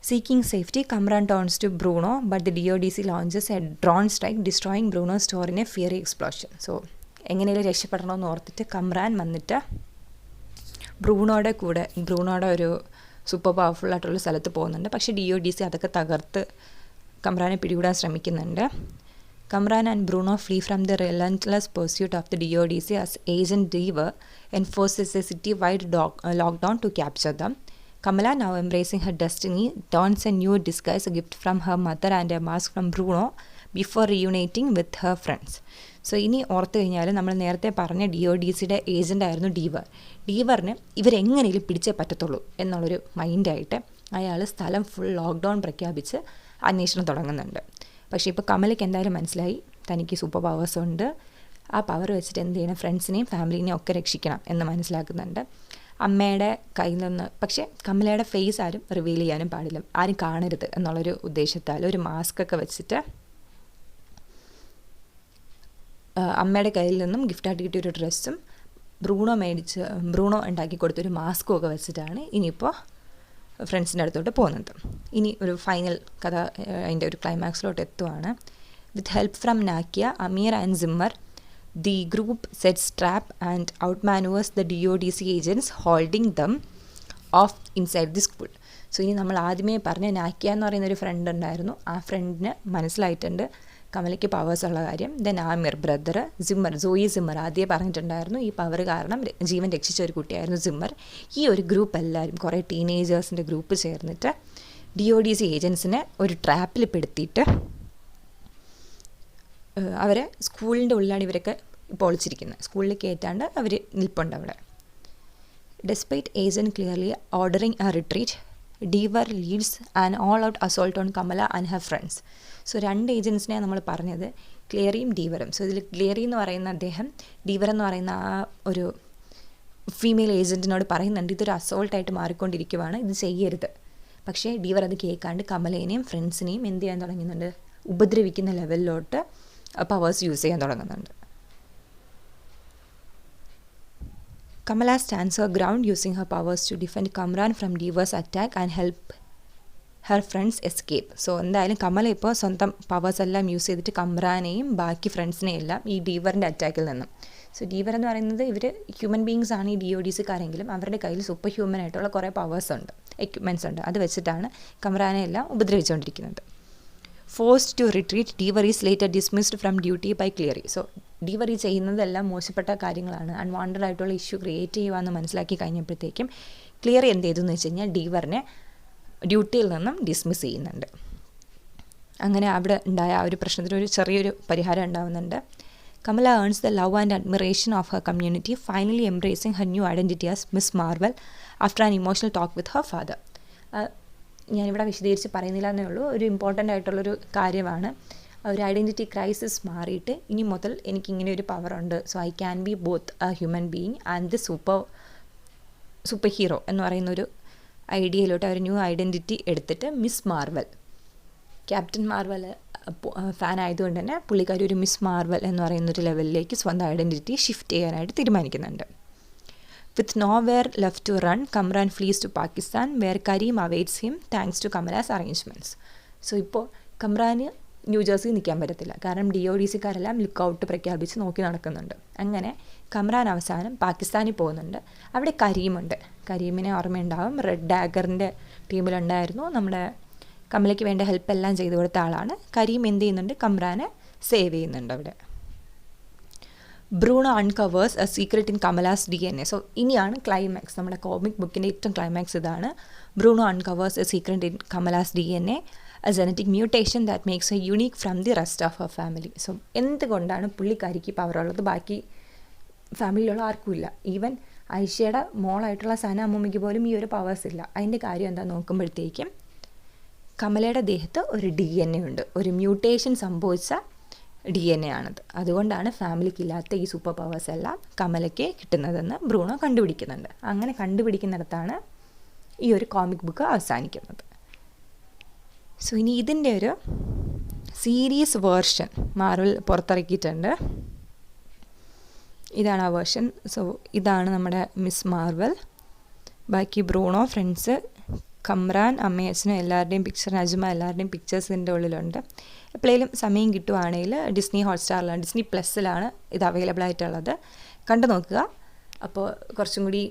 Seeking safety, Kamran turns to Bruno, but the DODC launches a drone strike, destroying Bruno's store in a fiery explosion. So, എങ്ങനെയും രക്ഷപ്പെടണമെന്ന് ഓർത്തിട്ട് കമ്രാൻ വന്നിട്ട് ബ്രൂണോയുടെ ഒരു സൂപ്പർ പവർഫുൾ ആയിട്ടുള്ള സ്ഥലത്ത് പോകുന്നുണ്ട്. പക്ഷേ DODC അതൊക്കെ തകർത്ത് കമ്രാനെ പിടികൂടാൻ ശ്രമിക്കുന്നുണ്ട്. Kamran and Bruno flee from the relentless pursuit of the DODC as Agent Deaver enforces a city-wide lockdown to capture them. Kamala, now embracing her destiny, dons a new disguise, a gift from her mother and a mask from Bruno before reuniting with her friends. So ഇനി ഓർത്ത് കഴിഞ്ഞാൽ നമ്മൾ നേരത്തെ പറഞ്ഞ DODCയുടെ agent ആയിരുന്നു ഡീവറിന് ഇവരെങ്ങനെയും പിടിച്ചേ പറ്റത്തുള്ളൂ എന്നുള്ളൊരു മൈൻഡായിട്ട് അയാൾ സ്ഥലം ഫുൾ ലോക്ക്ഡൗൺ പ്രഖ്യാപിച്ച് അന്വേഷണം തുടങ്ങുന്നുണ്ട്. പക്ഷേ ഇപ്പോൾ കമലയ്ക്ക് എന്തായാലും മനസ്സിലായി തനിക്ക് സൂപ്പർ പവേഴ്സ് ഉണ്ട്, ആ പവർ വെച്ചിട്ട് എന്ത് ചെയ്യണം? ഫ്രണ്ട്സിനെയും ഫാമിലിനെയും ഒക്കെ രക്ഷിക്കണം എന്ന് മനസ്സിലാക്കുന്നുണ്ട്. അമ്മയുടെ കയ്യിൽ നിന്ന് പക്ഷേ കമലയുടെ ഫേസ് ആരും റിവീൽ ചെയ്യാനും പാടില്ല, ആരും കാണരുത് എന്നുള്ളൊരു ഉദ്ദേശത്താൽ ഒരു മാസ്കൊക്കെ വെച്ചിട്ട് അമ്മയുടെ കയ്യിൽ നിന്നും ഗിഫ്റ്റായിട്ട് കിട്ടിയൊരു ഡ്രസ്സും ബ്രൂണോ ഉണ്ടാക്കി കൊടുത്തൊരു മാസ്കും ഒക്കെ വെച്ചിട്ടാണ് ഇനിയിപ്പോൾ ഫ്രണ്ട്സിൻ്റെ അടുത്തോട്ട് പോകുന്നത്. ഇനി ഒരു ഫൈനൽ കഥ അതിൻ്റെ ഒരു ക്ലൈമാക്സിലോട്ട് എത്തുവാണ്. With help from Nakia, Aamir and Zimmer, the group sets trap and outmaneuvers the DODC agents holding them off inside the school. So ഇനി നമ്മൾ ആദ്യമേ പറഞ്ഞ നാക്കിയ എന്ന് പറയുന്നൊരു ഫ്രണ്ട് ഉണ്ടായിരുന്നു. ആ ഫ്രണ്ടിന് മനസ്സിലായിട്ടുണ്ട് കമലയ്ക്ക് പവേഴ്സ് ഉള്ള കാര്യം. ദെൻ ആമിർ ബ്രദർ, സോയി സിമ്മർ ആദ്യമേ പറഞ്ഞിട്ടുണ്ടായിരുന്നു ഈ പവർ കാരണം ജീവൻ രക്ഷിച്ച ഒരു കുട്ടിയായിരുന്നു സിമ്മർ. ഈ ഒരു ഗ്രൂപ്പ് എല്ലാവരും കുറേ ടീനേജേഴ്സിൻ്റെ ഗ്രൂപ്പ് ചേർന്നിട്ട് DODC ഏജൻസിനെ ഒരു ട്രാപ്പിൽ പെടുത്തിയിട്ട് അവരെ സ്കൂളിൻ്റെ ഉള്ളിലാണ് ഇവരൊക്കെ ഇപ്പോൾ ഒളിച്ചിരിക്കുന്നത്. സ്കൂളിൽ കയറ്റാണ്ട് അവർ നിൽപ്പുണ്ട് അവിടെ. Despite agent clearly ordering a retreat, Deever leads an all out assault on Kamala and her friends. So രണ്ട് ഏജൻസിനെ നമ്മൾ പറഞ്ഞത്, ക്ലിയറിയും ഡീവറും. സോ ഇതിൽ ക്ലിയറി എന്ന് പറയുന്ന അദ്ദേഹം ഡീവർ എന്ന് പറയുന്ന ആ ഒരു ഫീമെയിൽ ഏജൻറ്റിനോട് പറയുന്നുണ്ട് ഇതൊരു അസോൾട്ടായിട്ട് മാറിക്കൊണ്ടിരിക്കുവാണ്, ഇത് ചെയ്യരുത്. പക്ഷേ ഡീവർ അത് കേൾക്കാണ്ട് കമലേനെയും ഫ്രണ്ട്സിനെയും എന്ത് ചെയ്യാൻ തുടങ്ങുന്നുണ്ട്? ഉപദ്രവിക്കുന്ന ലെവലിലോട്ട് പവേഴ്സ് യൂസ് ചെയ്യാൻ തുടങ്ങുന്നുണ്ട്. Kamala stands her ground using her powers to defend Kamran from Deever's attack and help her friends escape. So എന്തായാലും കമല ഇപ്പോൾ സ്വന്തം പവേഴ്സ് എല്ലാം യൂസ് ചെയ്തിട്ട് കമ്രാനെയും ബാക്കി ഫ്രണ്ട്സിനെയും എല്ലാം ഈ ഡീവറിൻ്റെ അറ്റാക്കിൽ നിന്നും. സോ ഡീവർ എന്ന് പറയുന്നത് ഇവർ ഹ്യൂമൻ ബീങ്സ് ആണ്, ഈ DODCക്കാരെങ്കിലും അവരുടെ കയ്യിൽ സൂപ്പർ ഹ്യൂമൻ ആയിട്ടുള്ള കുറേ പവേഴ്സ് ഉണ്ട്, എക്യുപ്മെൻറ്റ്സ് ഉണ്ട്. അത് വെച്ചിട്ടാണ് കമ്രാനെ എല്ലാം ഉപദ്രവിച്ചുകൊണ്ടിരിക്കുന്നത്. Forced to retreat, Deever is later dismissed from duty by Cleary. So Deever ഈ ചെയ്യുന്നതെല്ലാം മോശപ്പെട്ട കാര്യങ്ങളാണ്, അൺവാണ്ടഡ് ആയിട്ടുള്ള ഇഷ്യൂ ക്രിയേറ്റ് ചെയ്യുകയെന്ന് മനസ്സിലാക്കി കഴിഞ്ഞപ്പോഴത്തേക്കും ക്ലിയറി എന്ത് ചെയ്തു എന്ന് വെച്ച് കഴിഞ്ഞാൽ ഡീവറിനെ ഡ്യൂട്ടിയിൽ നിന്നും ഡിസ്മിസ് ചെയ്യുന്നുണ്ട്. അങ്ങനെ അവിടെ ഉണ്ടായ ആ ഒരു പ്രശ്നത്തിന് ഒരു ചെറിയൊരു പരിഹാരം ഉണ്ടാവുന്നുണ്ട്. Kamala earns the love and admiration of her community, finally embracing Har new identity as miss Marvel after an emotional talk with her father. ഞാനിവിടെ വിശദീകരിച്ച് പറയുന്നില്ല എന്നേ ഉള്ളൂ, ഒരു ഇമ്പോർട്ടൻ്റ് ആയിട്ടുള്ളൊരു കാര്യമാണ്. ഒരു ഐഡൻറ്റിറ്റി ക്രൈസിസ് മാറിയിട്ട് ഇനി മുതൽ എനിക്കിങ്ങനെ ഒരു പവറുണ്ട്, so I can be both a human being and the superhero എന്ന് പറയുന്നൊരു ഐഡിയയിലോട്ട് ഒരു ന്യൂ ഐഡൻറ്റിറ്റി എടുത്തിട്ട് Miss Marvel, Captain Marvel fan ആയതുകൊണ്ട് തന്നെ പുള്ളിക്കാരി ഒരു മിസ് മാർവൽ എന്ന് പറയുന്നൊരു ലെവലിലേക്ക് സ്വന്തം ഐഡൻറ്റിറ്റി ഷിഫ്റ്റ് ചെയ്യാനായിട്ട് തീരുമാനിക്കുന്നുണ്ട്. With nowhere left to run, Kamran flees to Pakistan where Karim awaits him thanks to Kamala's arrangements. So ഇപ്പോൾ കമ്രാന് ന്യൂജേഴ്സി നിൽക്കാൻ പറ്റത്തില്ല, കാരണം DODCക്കാരെല്ലാം ലുക്കൗട്ട് പ്രഖ്യാപിച്ച് നോക്കി നടക്കുന്നുണ്ട്. അങ്ങനെ കമ്രാൻ അവസാനം പാകിസ്ഥാനിൽ പോകുന്നുണ്ട്. അവിടെ കരീമുണ്ട്. കരീമിനെ ഓർമ്മയുണ്ടാവും, റെഡ് ഡാഗറിൻ്റെ ടീമിലുണ്ടായിരുന്നു. നമ്മുടെ കമലയ്ക്ക് വേണ്ട ഹെൽപ്പ് എല്ലാം ചെയ്തു കൊടുത്ത ആളാണ്. കരീം എന്ത് ചെയ്യുന്നുണ്ട്, കമ്രാനെ സേവ് ചെയ്യുന്നുണ്ട് അവിടെ. Bruno uncovers a secret in Kamala's DNA. So ഇനിയാണ് ക്ലൈമാക്സ്, നമ്മുടെ കോമിക് ബുക്കിൻ്റെ ഏറ്റവും ക്ലൈമാക്സ് ഇതാണ്. Bruno uncovers a secret in Kamala's DNA, a genetic mutation that makes a unique from the rest of her family. So എന്തുകൊണ്ടാണ് പുള്ളിക്കാരിക്ക് പവറുള്ളത്, ബാക്കി ഫാമിലിയിലുള്ള ആർക്കുമില്ല. ഈവൻ ഐഷയുടെ മോളായിട്ടുള്ള സന അമ്മൂമ്മയ്ക്ക് പോലും ഈ ഒരു പവേഴ്സ് ഇല്ല. അതിൻ്റെ കാര്യം എന്താ നോക്കുമ്പോഴത്തേക്കും കമലയുടെ ദേഹത്ത് ഒരു DNA ഉണ്ട്, ഒരു മ്യൂട്ടേഷൻ സംഭവിച്ച DNA ആണത്. അതുകൊണ്ടാണ് ഫാമിലിക്കില്ലാത്ത ഈ സൂപ്പർ പവേഴ്സ് എല്ലാം കമലയ്ക്ക് കിട്ടുന്നതെന്ന് ബ്രൂണോ കണ്ടുപിടിക്കുന്നുണ്ട്. അങ്ങനെ കണ്ടുപിടിക്കുന്നിടത്താണ് ഈ ഒരു കോമിക് ബുക്ക് അവസാനിക്കുന്നത്. സോ ഇനി ഇതിൻ്റെ ഒരു സീരീസ് വേർഷൻ മാർവൽ പുറത്തിറക്കിയിട്ടുണ്ട്. ഇതാണ് ആ വേർഷൻ. സോ ഇതാണ് നമ്മുടെ മിസ് മാർവൽ. ബാക്കി ബ്രൂണോ, ഫ്രണ്ട്സ്, കമ്രാൻ, അമ്മയച്ഛനും എല്ലാവരുടെയും പിക്ചർ, നജ്മ എല്ലാവരുടെയും പിക്ചേഴ്സ് ഇതിൻ്റെ ഉള്ളിലുണ്ട്. എപ്പോഴേലും സമയം കിട്ടുവാണെങ്കിൽ ഡിസ്നി ഹോട്ട്സ്റ്റാറിലാണ്, Disney Plus ഇത് അവൈലബിൾ ആയിട്ടുള്ളത്. കണ്ടു നോക്കുക, അപ്പോൾ കുറച്ചും കൂടി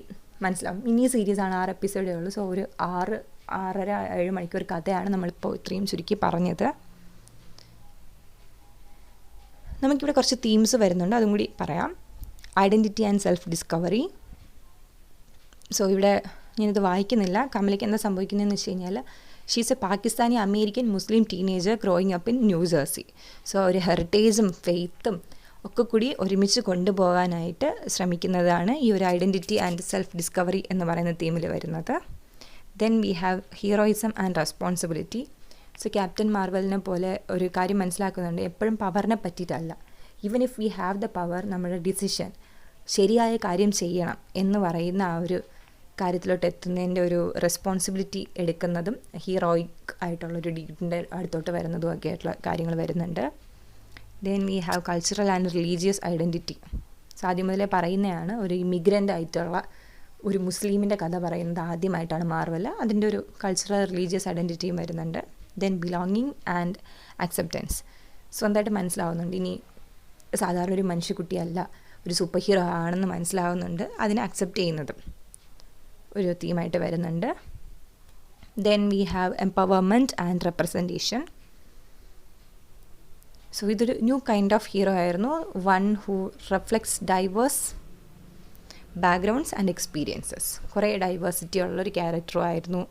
മനസ്സിലാവും. മിനി സീരീസാണ്, 6 എപ്പിസോഡേ ഉള്ളൂ. സോ ഒരു 6-6.5 മണിക്കൂർ കഥയാണ് നമ്മളിപ്പോൾ ഇത്രയും ചുരുക്കി പറഞ്ഞത്. നമുക്കിവിടെ കുറച്ച് തീംസ് വരുന്നുണ്ട്, അതും കൂടി പറയാം. Identity and self discovery. So ഇവിടെ ഞാനിത് വായിക്കുന്നില്ല. കമലയ്ക്ക് എന്താ സംഭവിക്കുന്നതെന്ന് വെച്ച് കഴിഞ്ഞാൽ, she's A Pakistani American Muslim teenager growing up in New Jersey. So ഒരു ഹെറിറ്റേജും ഫെയ്ത്തും ഒക്കെ കൂടി ഒരുമിച്ച് കൊണ്ടുപോകാനായിട്ട് ശ്രമിക്കുന്നതാണ് ഈ ഒരു ഐഡൻറ്റിറ്റി ആൻഡ് സെൽഫ് ഡിസ്കവറി എന്ന് പറയുന്ന തീമിൽ വരുന്നത്. Then we have heroism and responsibility. So Captain മാർവലിനെ പോലെ ഒരു കാര്യം മനസ്സിലാക്കുന്നുണ്ട്, എപ്പോഴും പവറിനെ പറ്റിയിട്ടല്ല. Even if we have the power, നമ്മുടെ ഡിസിഷൻ ശരിയായ കാര്യം ചെയ്യണം എന്ന് പറയുന്ന ആ ഒരു കാര്യത്തിലോട്ട് എത്തുന്നതിൻ്റെ ഒരു റെസ്പോൺസിബിലിറ്റി എടുക്കുന്നതും ഹീറോയിക് ആയിട്ടുള്ളൊരു ഡീഡിൻ്റെ അടുത്തോട്ട് വരുന്നതും ഒക്കെ ആയിട്ടുള്ള കാര്യങ്ങൾ വരുന്നുണ്ട്. Then we have cultural and religious identity. So ആദ്യം മുതലേ പറയുന്നതാണ്, ഒരു ഇമിഗ്രൻ്റ് ആയിട്ടുള്ള ഒരു മുസ്ലിമിൻ്റെ കഥ പറയുന്നത് ആദ്യമായിട്ടാണ് മാർവൽ. അതിൻ്റെ ഒരു കൾച്ചറൽ റിലീജിയസ് ഐഡൻറ്റിറ്റിയും വരുന്നുണ്ട്. Then belonging and acceptance. സ്വന്തമായിട്ട് മനസ്സിലാവുന്നുണ്ട്, ഇനി സാധാരണ ഒരു മനുഷ്യക്കുട്ടിയല്ല, ഒരു സൂപ്പർ ഹീറോ ആണെന്ന് മനസ്സിലാവുന്നുണ്ട്. അതിനെ അക്സെപ്റ്റ് ചെയ്യുന്നതും ഒരു തീമായിട്ട് വരുന്നുണ്ട്. Then we have empowerment and representation. So ഇതൊരു ന്യൂ കൈൻഡ് ഓഫ് ഹീറോ ആയിരുന്നു, one who reflects diverse backgrounds and experiences. കുറേ ഡൈവേഴ്സിറ്റി ഉള്ളൊരു ക്യാരക്ടറും ആയിരുന്നു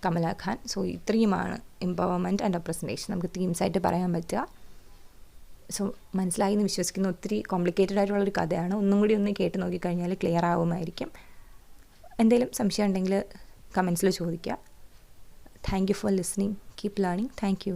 കമല ഖാൻ. സോ ഇത്രയുമാണ് എംപവർമെൻറ്റ് ആൻഡ് റെപ്രസെൻറ്റേഷൻ നമുക്ക് തീംസായിട്ട് പറയാൻ പറ്റുക. സോ മനസ്സിലായി എന്ന് വിശ്വസിക്കുന്ന, ഒത്തിരി കോംപ്ലിക്കേറ്റഡ് ആയിട്ടുള്ളൊരു കഥയാണ്. ഒന്നും കൂടി ഒന്ന് കേട്ട് നോക്കിക്കഴിഞ്ഞാൽ ക്ലിയർ ആവുമായിരിക്കും. എന്തെങ്കിലും സംശയം ഉണ്ടെങ്കിൽ കമൻസിൽ ചോദിക്കുക. Thank you for listening. Keep learning. Thank you.